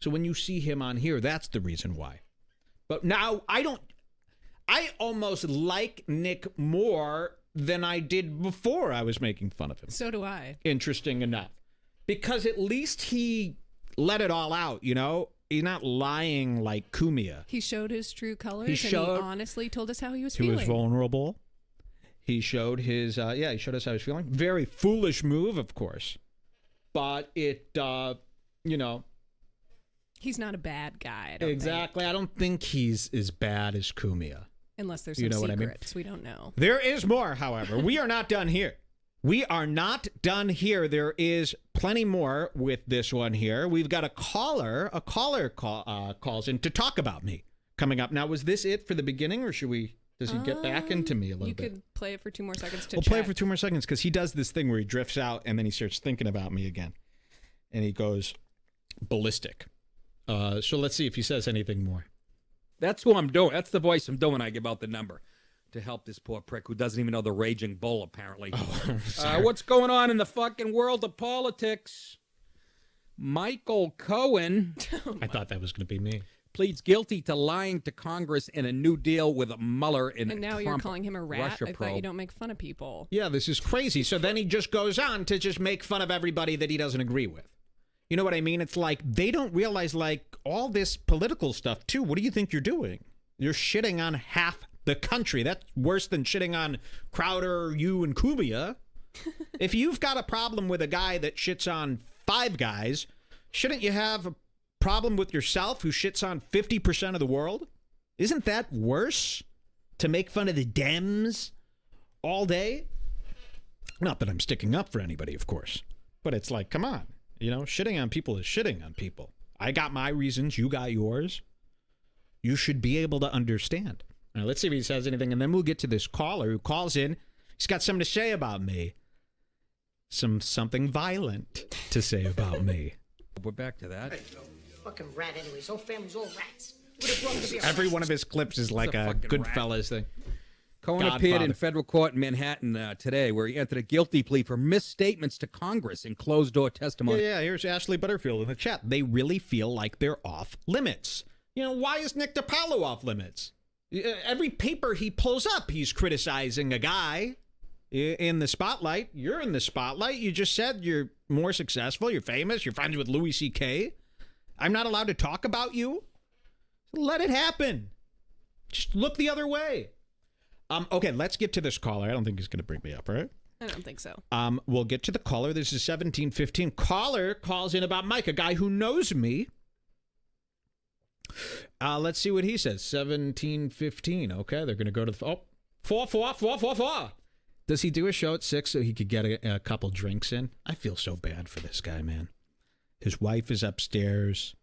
So when you see him on here, that's the reason why. But now, I almost like Nick more than I did before I was making fun of him. So do I. Interesting enough. Because at least he let it all out, you know? He's not lying like Kumia. He showed his true colors, and he honestly told us how he was feeling. feeling. He was vulnerable. He showed his, he showed us how he was feeling. Very foolish move, of course. But it, you know. He's not a bad guy, I don't Exactly. think. I don't think he's as bad as Kumia. Unless there's some you know secrets. What I mean? We don't know. There is more, however. We are not done here. We are not done here. There is plenty more with this one here. We've got a caller. A caller calls in to talk about me coming up. Now, was this it for the beginning, or should we? Does he get back into me a little bit? You could play it for 2 more seconds to We'll check. play it for 2 more seconds because he does this thing where he drifts out and then he starts thinking about me again. And he goes ballistic. So let's see if he says anything more. That's who I'm doing. That's the voice I'm doing. I give out the number. to help this poor prick who doesn't even know the raging bull, apparently. Sorry. What's going on in the fucking world of politics? Michael Cohen. I thought that was going to be me. Pleads guilty to lying to Congress in a new deal with Mueller and now Trump you're calling him a rat? Russia I probe. thought you don't make fun of people. Yeah, this is crazy. So then he just goes on to just make fun of everybody that he doesn't agree with. You know what I mean? It's like they don't realize, like, all this political stuff, too. What do you think you're doing? You're shitting on half the country. That's worse than shitting on Crowder, you, and Kubia. If you've got a problem with a guy that shits on 5 guys, shouldn't you have a problem with yourself who shits on 50% of the world? Isn't that worse to make fun of the Dems all day? Not that I'm sticking up for anybody, of course, but it's like, come on, you know, shitting on people is shitting on people. I got my reasons, you got yours. You should be able to understand. Now, let's see if he says anything, and then we'll get to this caller who calls in. He's got something to say about me. Something violent to say about me. We're back to that. Hey, you fucking rat anyways. Whole family's all rats. Would have grown to be a Every rat. one of his clips is like a fucking Goodfellas thing. Cohen Godfather. appeared in federal court in Manhattan today, where he entered a guilty plea for misstatements to Congress in closed-door testimony. Yeah, here's Ashley Butterfield in the chat. They really feel like they're off limits. You know, why is Nick DiPaolo off limits? Every paper he pulls up, he's criticizing a guy in the spotlight. You're in the spotlight. You just said you're more successful, you're famous, you're friends with Louis C.K. I'm not allowed to talk about you? Let it happen. Just look the other way. Okay, let's get to this caller. I don't think he's going to bring me up, right? I don't think so. We'll get to the caller. This is 1715. Caller calls in about Mike, a guy who knows me. Let's see what he says. 1715. Okay, they're going to go to the... 4. Does he do a show at 6 so he could get a couple drinks in? I feel so bad for this guy, man. His wife is upstairs.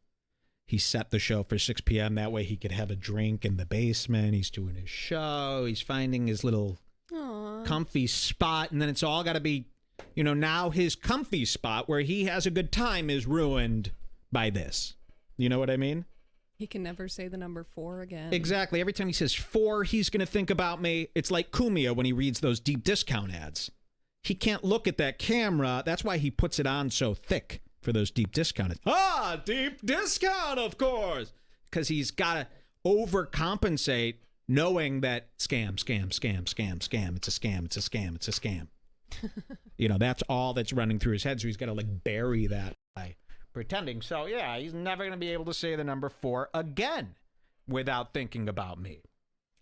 He set the show for 6 p.m. That way he could have a drink in the basement. He's doing his show. He's finding his little comfy spot. And then it's all got to be, you know, now his comfy spot where he has a good time is ruined by this. You know what I mean? He can never say the number 4 again. Exactly. Every time he says 4, he's going to think about me. It's like Kumia when he reads those deep discount ads. He can't look at that camera. That's why he puts it on so thick for those deep discount ads. Deep discount, of course. Because he's got to overcompensate knowing that scam. It's a scam. You know, that's all that's running through his head. So he's got to like bury that by pretending. So yeah, he's never going to be able to say the number 4 again without thinking about me.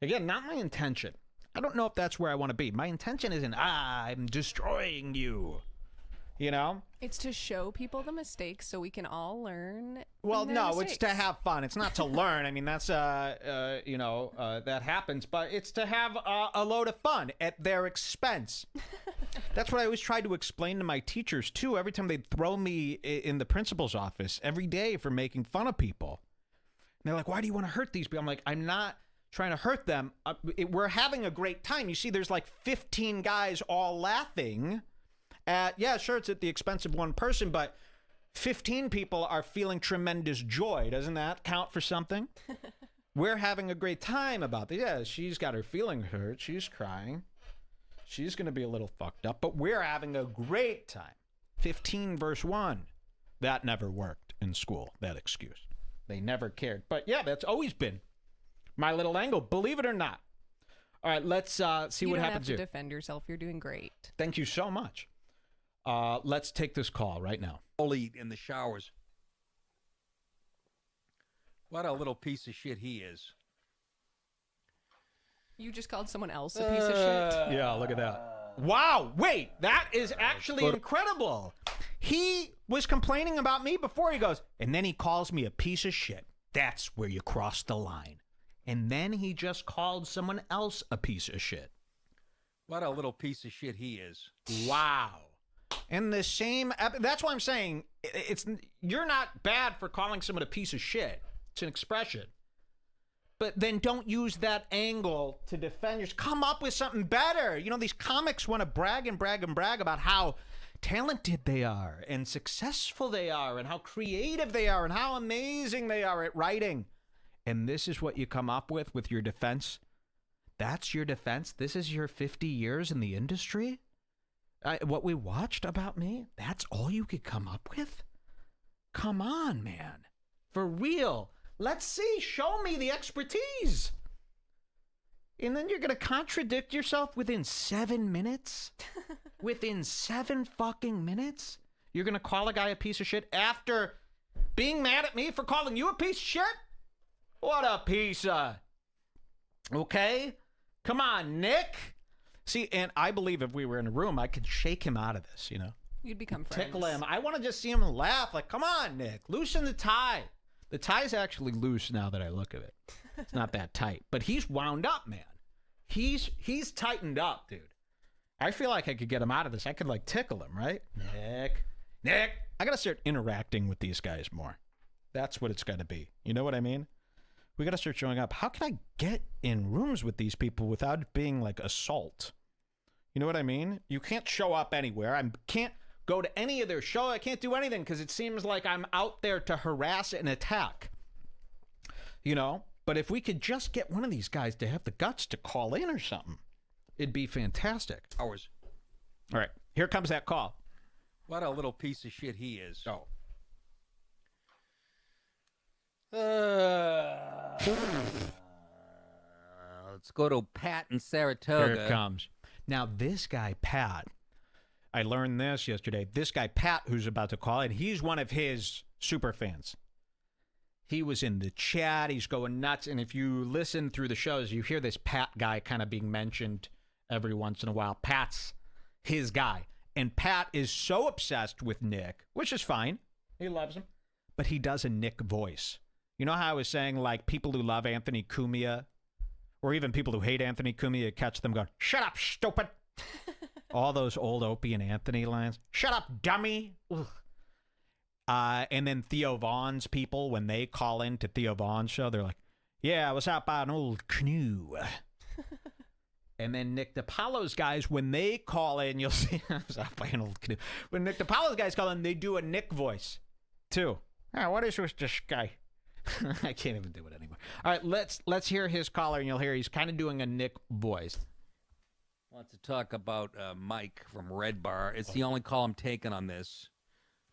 Again, not my intention. I don't know if that's where I want to be. My intention isn't, I'm destroying you. You know? It's to show people the mistakes so we can all learn. Well, from their no, mistakes. it's to have fun. It's not to learn. I mean, that's, that happens. But it's to have a load of fun at their expense. That's what I always tried to explain to my teachers, too. Every time they'd throw me in the principal's office every day for making fun of people. And they're like, why do you want to hurt these people? I'm like, I'm not trying to hurt them. We're having a great time. You see, there's like 15 guys all laughing. Yeah, sure, it's at the expense of one person, but 15 people are feeling tremendous joy. Doesn't that count for something? We're having a great time about this. Yeah, she's got her feelings hurt. She's crying. She's going to be a little fucked up, but we're having a great time. 15 verse 1. That never worked in school, that excuse. They never cared. But yeah, that's always been my little angle, believe it or not. All right, let's see what happens here. You don't have to defend yourself. You're doing great. Thank you so much. Let's take this call right now. Holy in the showers. What a little piece of shit he is. You just called someone else a piece of shit? Yeah, look at that. Wow, wait, that is actually incredible. He was complaining about me before. He goes, and then he calls me a piece of shit. That's where you cross the line. And then he just called someone else a piece of shit. What a little piece of shit he is. Wow. In the same, that's why I'm saying you're not bad for calling someone a piece of shit. It's an expression. But then don't use that angle to defend yourself. Come up with something better. You know, these comics want to brag about how talented they are and successful they are and how creative they are and how amazing they are at writing. And this is what you come up with your defense? That's your defense? This is your 50 years in the industry? What we watched about me? That's all you could come up with? Come on, man. For real. Let's see. Show me the expertise. And then you're going to contradict yourself within 7 minutes? Within 7 fucking minutes? You're going to call a guy a piece of shit after being mad at me for calling you a piece of shit? What a piece of... Okay? Come on, Nick. See, and I believe if we were in a room, I could shake him out of this, you know? You'd become friends. Tickle him. I want to just see him laugh. Like, come on, Nick. Loosen the tie. The tie's actually loose now that I look at it. It's not that tight. But he's wound up, man. He's tightened up, dude. I feel like I could get him out of this. I could, like, tickle him, right? Nick. I got to start interacting with these guys more. That's what it's got to be. You know what I mean? We got to start showing up. How can I get in rooms with these people without it being like assault? You know what I mean? You can't show up anywhere. I can't go to any of their show. I can't do anything because it seems like I'm out there to harass and attack. You know? But if we could just get one of these guys to have the guts to call in or something, it'd be fantastic. Ours. All right. Here comes that call. What a little piece of shit he is. Oh. Let's go to Pat in Saratoga. Here it comes. Now, this guy, Pat, I learned this yesterday. This guy, Pat, who's about to call in, he's one of his super fans. He was in the chat. He's going nuts. And if you listen through the shows, you hear this Pat guy kind of being mentioned every once in a while. Pat's his guy. And Pat is so obsessed with Nick, which is fine. He loves him. But he does a Nick voice. You know how I was saying, like, people who love Anthony Cumia, or even people who hate Anthony Cumia, catch them going, shut up, stupid. All those old Opie and Anthony lines. Shut up, dummy. Ugh. And then Theo Vaughn's people, when they call in to Theo Vaughn's show, they're like, yeah, I was out by an old canoe. And then Nick DiPaulo's guys, when they call in, you'll see, I was out by an old canoe. When Nick DiPaulo's guys call in, they do a Nick voice, too. Oh, what is with this guy? I can't even do it anymore. All right, let's hear his caller, and you'll hear he's kind of doing a Nick voice. Wants to talk about Mike from Red Bar. It's the only call I'm taking on this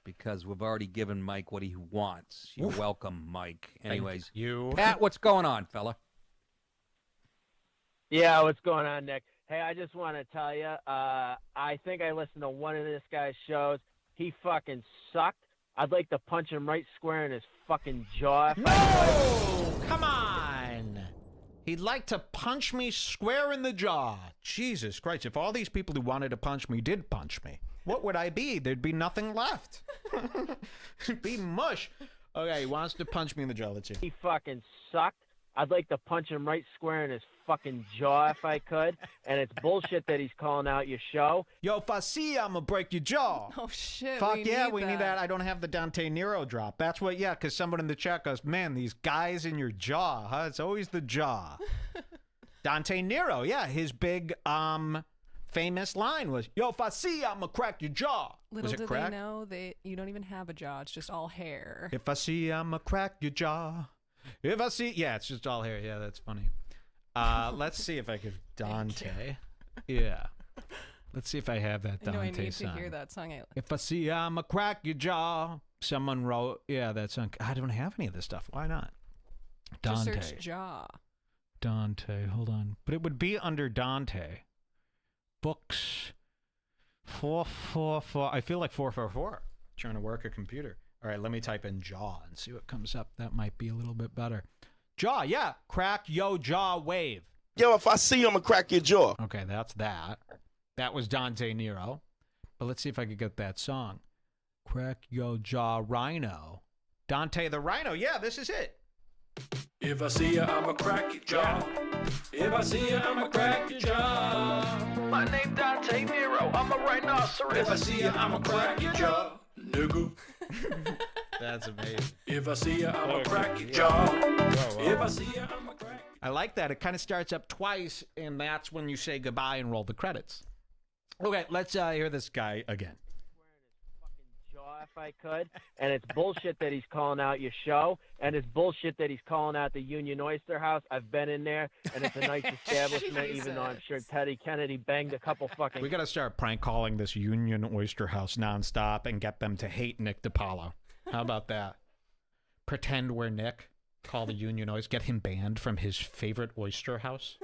because we've already given Mike what he wants. You're welcome, Mike. Anyways, Thank you. Pat, what's going on, fella? Yeah, what's going on, Nick? Hey, I just want to tell you, I think I listened to one of this guy's shows. He fucking sucked. I'd like to punch him right square in his fucking jaw. No! Come on! He'd like to punch me square in the jaw. Jesus Christ, if all these people who wanted to punch me did punch me, what would I be? There'd be nothing left. It'd be mush. Okay, he wants to punch me in the jaw. Let's see. He fucking sucked. I'd like to punch him right square in his fucking jaw if I could. And it's bullshit that he's calling out your show. Yo, if I see you, I'm going to break your jaw. Oh, shit. Fuck yeah, we need that. I don't have the Dante Nero drop. That's what, yeah, because someone in the chat goes, man, these guys in your jaw, huh? It's always the jaw. Dante Nero, yeah, his big famous line was, yo, if I see you, I'm going to crack your jaw. Little was it did crack? they know that you don't even have a jaw. It's just all hair. If I see you, I'm going to crack your jaw. If I see, yeah, it's just all hair. Yeah, that's funny. Let's see if I could Dante. Yeah, let's see if I have that Dante I know I need song. to hear that song. If I see you, I'ma crack your jaw. Someone wrote, yeah, that song. I don't have any of this stuff. Why not? Dante. Just search jaw. Dante. Hold on, but it would be under Dante. Books. 444. I feel like 444. Trying to work a computer. All right, let me type in jaw and see what comes up. That might be a little bit better. Jaw, yeah. Crack yo jaw wave. Yo, if I see you, I'm going to crack your jaw. Okay, that's that. That was Dante Nero. But let's see if I could get that song. Crack yo jaw rhino. Dante the Rhino. Yeah, this is it. If I see you, I'ma crack your jaw. If I see you, I'ma crack your jaw. My name Dante Nero. I'm a rhinoceros. If I see you, I'ma crack your jaw. Nigga. That's amazing. If I see you, I'ma crack your jaw. Whoa. If I see you, I'ma crack. I like that. It kind of starts up twice, and that's when you say goodbye and roll the credits. Okay, let's hear this guy again. Jaw if I could. And it's bullshit that he's calling out your show, and it's bullshit that he's calling out the Union Oyster House. I've been in there, and it's a nice establishment, even though I'm sure Teddy Kennedy banged a couple fucking... We got to start prank calling this Union Oyster House nonstop and get them to hate Nick DiPaulo. How about that? Pretend we're Nick, call the Union Oyster, get him banned from his favorite oyster house.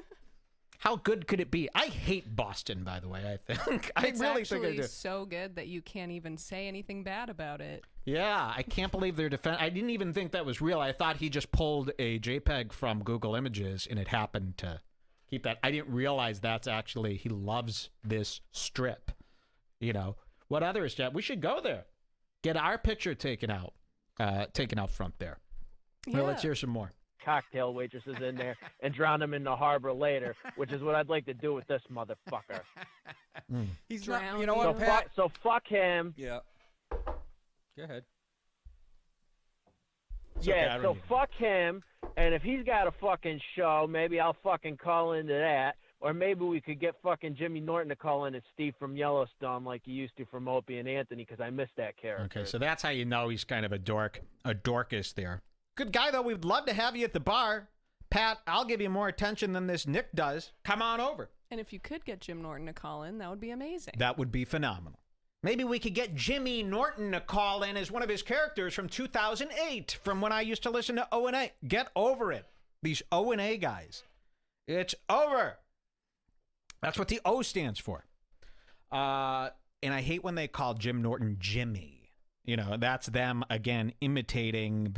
How good could it be? I hate Boston, by the way, I think. It's really think I actually do. so good that you can't even say anything bad about it. Yeah, I can't believe their defense. I didn't even think that was real. I thought he just pulled a JPEG from Google Images, and it happened to keep that. I didn't realize that's actually, he loves this strip. You know, what other establishment? We should go there. Get our picture taken out front there. Yeah. Well, let's hear some more. cocktail waitresses in there and drown them in the harbor later, which is what I'd like to do with this motherfucker. He's not, you know what, so Pat? so fuck him. Yeah. Go ahead. Yeah, so fuck him, and if he's got a fucking show, maybe I'll fucking call into that, or maybe we could get fucking Jimmy Norton to call in as Steve from Yellowstone like he used to from Opie and Anthony, because I missed that character. Okay, so that's how you know he's kind of a dorcas there. Good guy, though. We'd love to have you at the bar. Pat, I'll give you more attention than this Nick does. Come on over. And if you could get Jim Norton to call in, that would be amazing. That would be phenomenal. Maybe we could get Jimmy Norton to call in as one of his characters from 2008, from when I used to listen to O&A. Get over it. These O&A guys. It's over. That's what the O stands for. And I hate when they call Jim Norton Jimmy. You know, that's them, again, imitating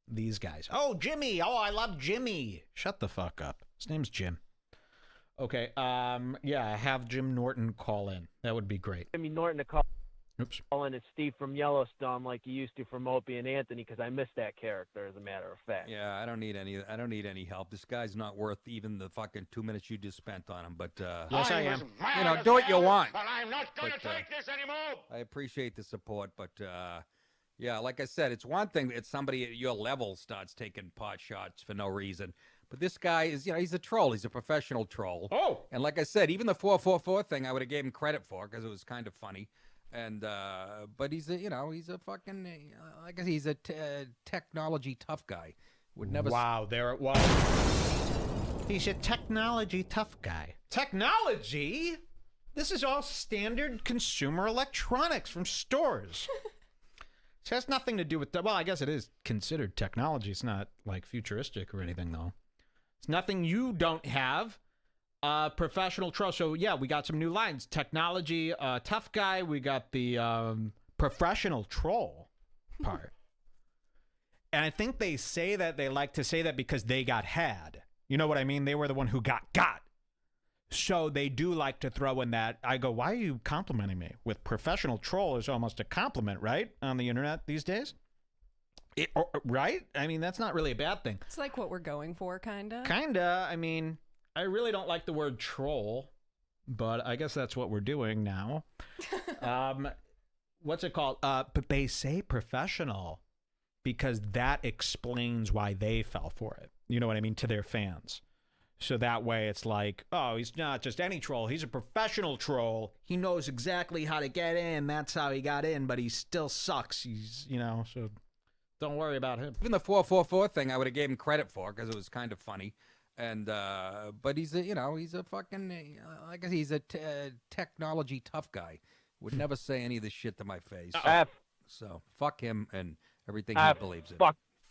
these guys. Oh, Jimmy. Oh, I love Jimmy. Shut the fuck up. His name's Jim. Okay, yeah, have Jim Norton call in. That would be great. Jimmy Norton to call in as Steve from Yellowstone like he used to from Opie and Anthony, because I missed that character, as a matter of fact. Yeah, I don't need any help. This guy's not worth even the fucking 2 minutes you just spent on him. But yes, I am. You know, do what you want. But I'm not going to take this anymore. I appreciate the support, but yeah, like I said, it's one thing that somebody at your level starts taking pot shots for no reason. But this guy is, you know, he's a troll. He's a professional troll. Oh! And like I said, even the 444 thing, I would have gave him credit for because it was kind of funny. And, but he's a, you know, he's a fucking, like I said, he's a technology tough guy. Would never. Wow, there it was. He's a technology tough guy. Technology? This is all standard consumer electronics from stores. It has nothing to do with, well, I guess it is considered technology. It's not like futuristic or anything, though. It's nothing you don't have. Professional troll. So, yeah, we got some new lines. Technology, tough guy. We got the professional troll part. And I think they say that, they like to say that because they got had. You know what I mean? They were the one who got. So they do like to throw in that. I go, why are you complimenting me? With professional troll is almost a compliment, right? On the internet these days? Right? I mean, that's not really a bad thing. It's like what we're going for, kind of. I mean, I really don't like the word troll, but I guess that's what we're doing now. What's it called? But they say professional because that explains why they fell for it. You know what I mean? To their fans. So that way it's like, oh, he's not just any troll. He's a professional troll. He knows exactly how to get in. That's how he got in, but he still sucks. He's, you know, so don't worry about him. Even the 444 thing, I would have gave him credit for because it was kind of funny. And, but he's a, you know, he's a fucking, like I said, he's a technology tough guy. Would never say any of this shit to my face. So fuck him and everything he believes in.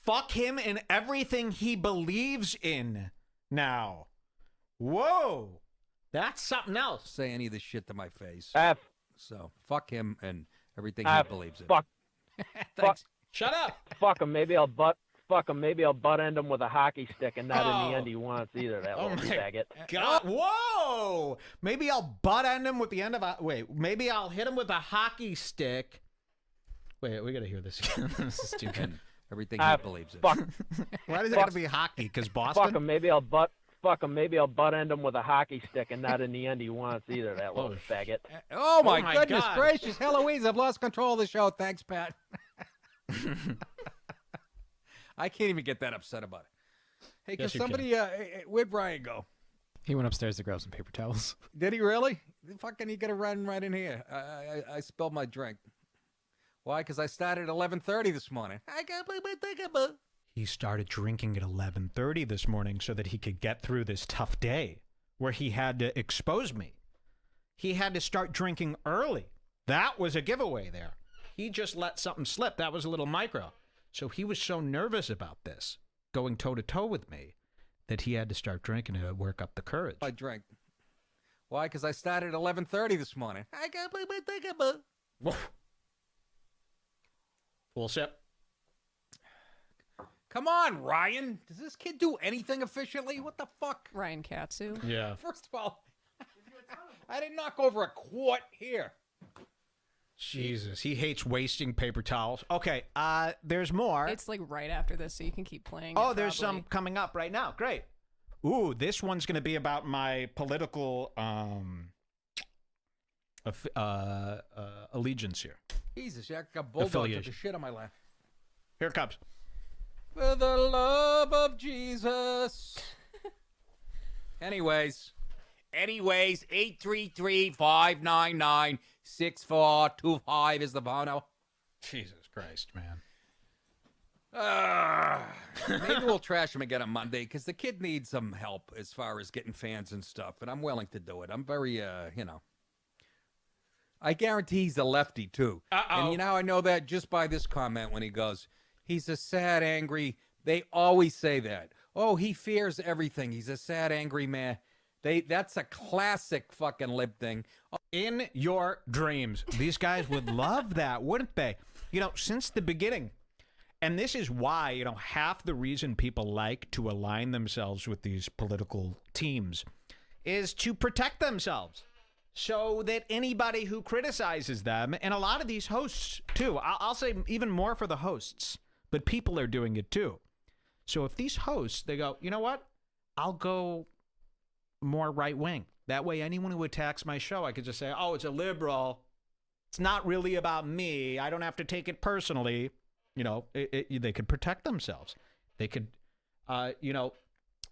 Fuck him and everything he believes in. Now, whoa, that's something else. Say any of this shit to my face. So fuck him and everything he believes in. Thanks. Shut up. Fuck him. Maybe I'll butt end him with a hockey stick, and not in the end he wants either. That little faggot. God, whoa! Maybe I'll butt end him with the end of a. Wait, maybe I'll hit him with a hockey stick. Wait, we gotta hear this again. This is too good. Everything he believes in. Why does it have to be hockey? Because Boston? Fuck him. Maybe I'll butt end him with a hockey stick, and not in the end he wants either. That little faggot. Oh my goodness gracious, Heloise! I've lost control of the show. Thanks, Pat. I can't even get that upset about it. Hey, can somebody? Where'd Brian go? He went upstairs to grab some paper towels. Did he really? Fucking, you gotta run right in here. I spilled my drink. Why? Because I started at 11:30 this morning. He started drinking at 11:30 this morning so that he could get through this tough day where he had to expose me. He had to start drinking early. That was a giveaway there. He just let something slip. That was a little micro. So he was so nervous about this, going toe-to-toe with me, that he had to start drinking to work up the courage. I drank. Why? Because I started at 11:30 this morning. Full sip. Come on, Ryan. Does this kid do anything efficiently? What the fuck? Ryan Katsu. Yeah. First of all, I didn't knock over a quart here. Jesus, he hates wasting paper towels. Okay, there's more. It's like right after this, so you can keep playing. Oh, there's some coming up right now. Great. Ooh, this one's going to be about my political allegiance here. Jesus, I got bulldog took the shit on my lap. Here it comes. For the love of Jesus. Anyways, 833-599-6425 is the bono. Jesus Christ, man. Maybe we'll trash him again on Monday because the kid needs some help as far as getting fans and stuff, and I'm willing to do it. I'm very, I guarantee he's a lefty, too. And I know that just by this comment when he goes, he's a sad, angry, they always say that. Oh, he fears everything. He's a sad, angry man. That's a classic fucking lib thing. In your dreams. These guys would love that, wouldn't they? Since the beginning. And this is why, half the reason people like to align themselves with these political teams is to protect themselves so that anybody who criticizes them, and a lot of these hosts, too, I'll say even more for the hosts, but people are doing it, too. So if these hosts, they go, you know what? I'll go more right-wing. That way, anyone who attacks my show, I could just say, oh, it's a liberal. It's not really about me. I don't have to take it personally. They could protect themselves. They could,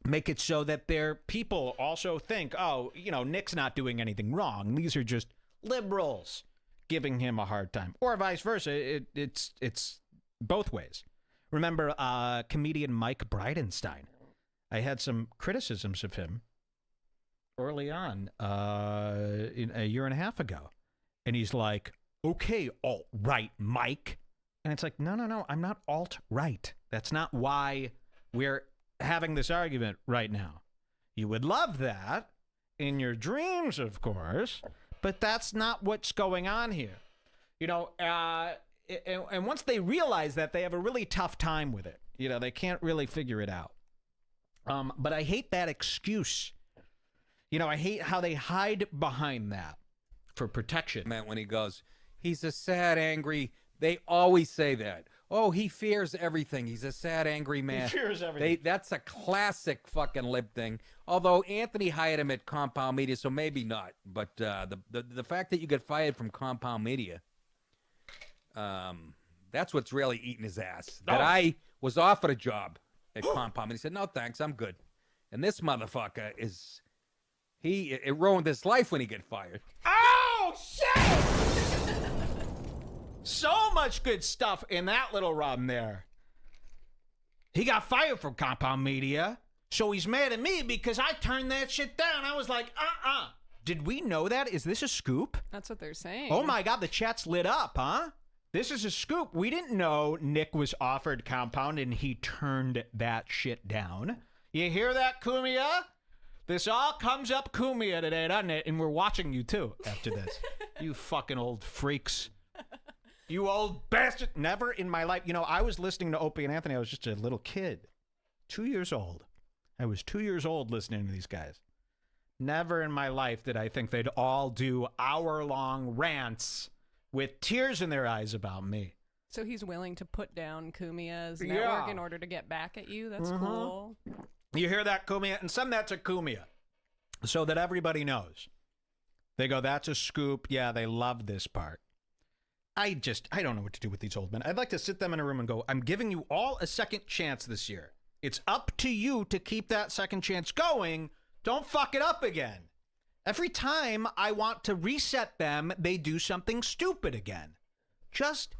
make it so that their people also think, oh, Nick's not doing anything wrong. These are just liberals giving him a hard time. Or vice versa. It's both ways. Remember comedian Mike Bridenstine? I had some criticisms of him early on, a year and a half ago. And he's like, okay, alt-right, Mike. And it's like, no, I'm not alt-right. That's not why we're having this argument right now. You would love that in your dreams, of course, but that's not what's going on here. And once they realize that, they have a really tough time with it. They can't really figure it out. But I hate that excuse. I hate how they hide behind that for protection. When he goes, he's a sad, angry... They always say that. Oh, he fears everything. He's a sad, angry man. He fears everything. That's a classic fucking lib thing. Although Anthony hired him at Compound Media, so maybe not. But the fact that you get fired from Compound Media, that's what's really eating his ass. That I was offered a job at Compound Media. He said, no, thanks, I'm good. And this motherfucker it ruined his life when he got fired. Oh, shit! So much good stuff in that little run there. He got fired from Compound Media, so he's mad at me because I turned that shit down. I was like, Did we know that? Is this a scoop? That's what they're saying. Oh, my God, the chat's lit up, huh? This is a scoop. We didn't know Nick was offered Compound and he turned that shit down. You hear that, Kumia? This all comes up Kumia today, doesn't it? And we're watching you, too, after this. You fucking old freaks. You old bastard. Never in my life. I was listening to Opie and Anthony. I was just a little kid. 2 years old. I was 2 years old listening to these guys. Never in my life did I think they'd all do hour-long rants with tears in their eyes about me. So he's willing to put down Kumia's network in order to get back at you? That's cool. You hear that, Kumia? And send that to Kumia so that everybody knows. They go, that's a scoop. Yeah, they love this part. I don't know what to do with these old men. I'd like to sit them in a room and go, I'm giving you all a second chance this year. It's up to you to keep that second chance going. Don't fuck it up again. Every time I want to reset them, they do something stupid again. Just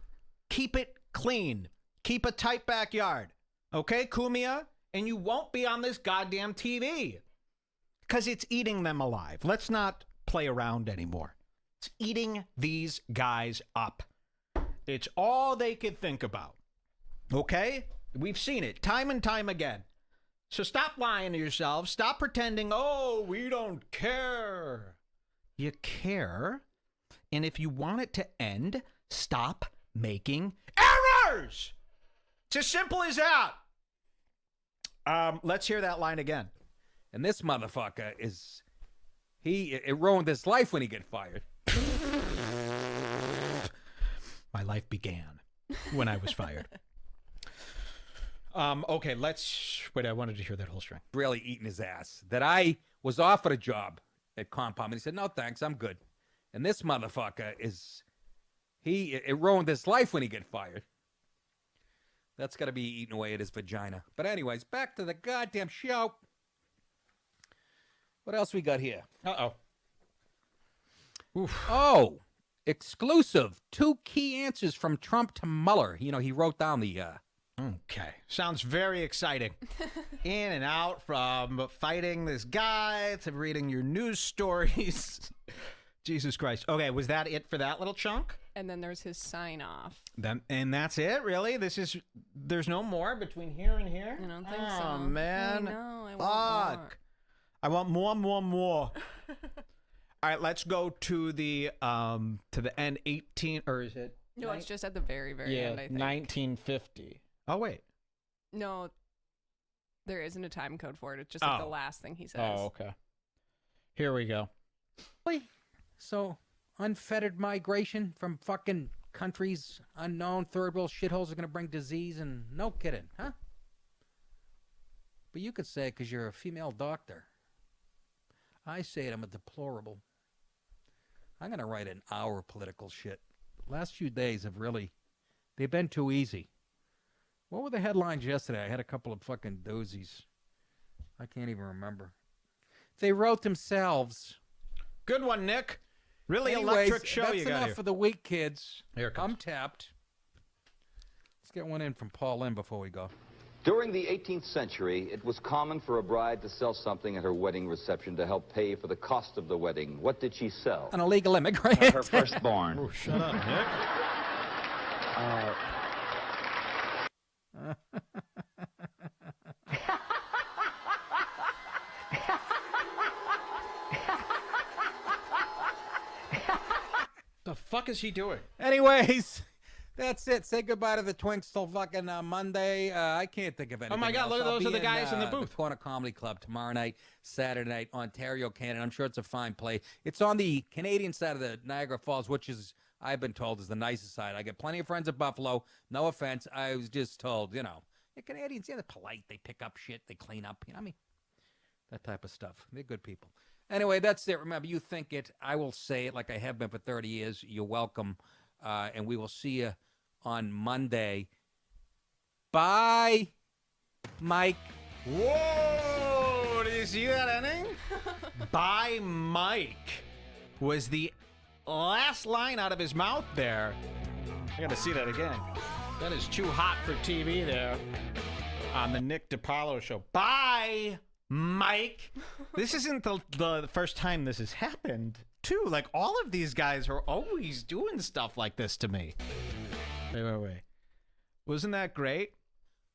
keep it clean. Keep a tight backyard. Okay, Kumia? And you won't be on this goddamn TV. Because it's eating them alive. Let's not play around anymore. It's eating these guys up. It's all they could think about. Okay? We've seen it time and time again. So stop lying to yourselves. Stop pretending, oh, we don't care. You care. And if you want it to end, stop making errors. It's as simple as that. Let's hear that line again. And this motherfucker it ruined his life when he got fired. My life began when I was fired. Okay, wait, I wanted to hear that whole string. Really eating his ass. That I was offered a job at Compom, and he said, no, thanks, I'm good. And this motherfucker it ruined his life when he got fired. That's got to be eating away at his vagina. But anyways, back to the goddamn show. What else we got here? Uh-oh. Oh, exclusive. 2 key answers from Trump to Mueller. You know, he wrote down the... Okay. Sounds very exciting. In and out from fighting this guy to reading your news stories. Jesus Christ. Okay, was that it for that little chunk? And then there's his sign off. And that's it, really? There's no more between here and here? I don't think so. Oh, man. I know. I want more. I want more. All right, let's go to the end 18, or is it? No, it's just at the very, very end, I think. 1950. Oh, wait. No, there isn't a time code for it. It's just like the last thing he says. Oh, okay. Here we go. So, unfettered migration from fucking countries unknown, third world shitholes are going to bring disease and no kidding, huh? But you could say it because you're a female doctor. I say it, I'm a deplorable. I'm going to write an hour of political shit. Last few days they've been too easy. What were the headlines yesterday? I had a couple of fucking doozies. I can't even remember. They wrote themselves. Good one, Nick. Really Anyways, electric show you got That's enough here. for the week, kids. Here it comes. I'm tapped. Let's get one in from Paul Lynn before we go. During the 18th century, it was common for a bride to sell something at her wedding reception to help pay for the cost of the wedding. What did she sell? An illegal immigrant. Her firstborn. Oh, shut up, Nick. The fuck is he doing? Anyways, that's it. Say goodbye to the Twinks till fucking Monday. I can't think of anything. Oh my God, else. look at I'll those be are the guys in the booth. The Corner Comedy Club tomorrow night, Saturday night, Ontario, Canada. I'm sure it's a fine play. It's on the Canadian side of the Niagara Falls, which is, I've been told, is the nicest side. I get plenty of friends at Buffalo. No offense. I was just told, the Canadians, they're polite. They pick up shit. They clean up. I mean, that type of stuff. They're good people. Anyway, that's it. Remember, you think it. I will say it like I have been for 30 years. You're welcome. And we will see you on Monday. Bye, Mike. Whoa! Did you see that ending? Bye, Mike was the last line out of his mouth there. I got to see that again. That is too hot for TV there on the Nick DiPaulo Show. Bye, Mike. This isn't the first time this has happened, too. Like, all of these guys are always doing stuff like this to me. Wait. Wasn't that great?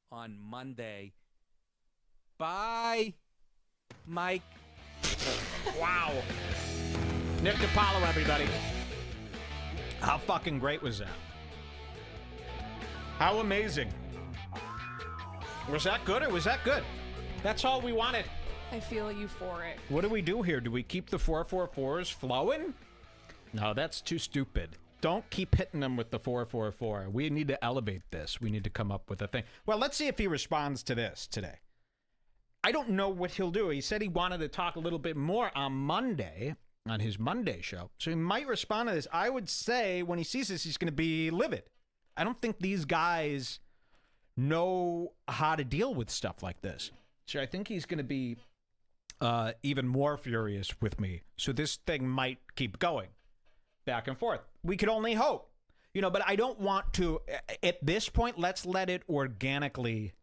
On Monday. Bye, Mike. Wow. Nick DiPaulo, everybody. How fucking great was that? How amazing. Was that good or was that good? That's all we wanted. I feel euphoric. What do we do here? Do we keep the 444s flowing? No, that's too stupid. Don't keep hitting them with the 444. We need to elevate this. We need to come up with a thing. Well, let's see if he responds to this today. I don't know what he'll do. He said he wanted to talk a little bit more on Monday, on his Monday show. So he might respond to this. I would say when he sees this, he's going to be livid. I don't think these guys know how to deal with stuff like this. So I think he's going to be even more furious with me. So this thing might keep going back and forth. We could only hope. But I don't want to, at this point, let's let it organically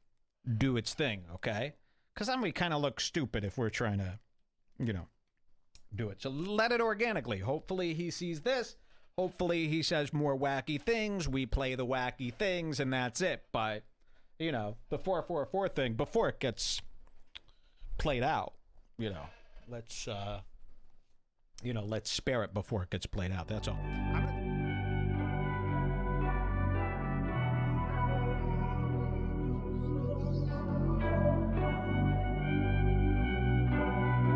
do its thing, okay? Because then we kind of look stupid if we're trying to, do it. So let it organically. Hopefully he sees this. Hopefully he says more wacky things. We play the wacky things, and that's it. But, the 444 thing, before it gets played out, let's spare it before it gets played out. That's all.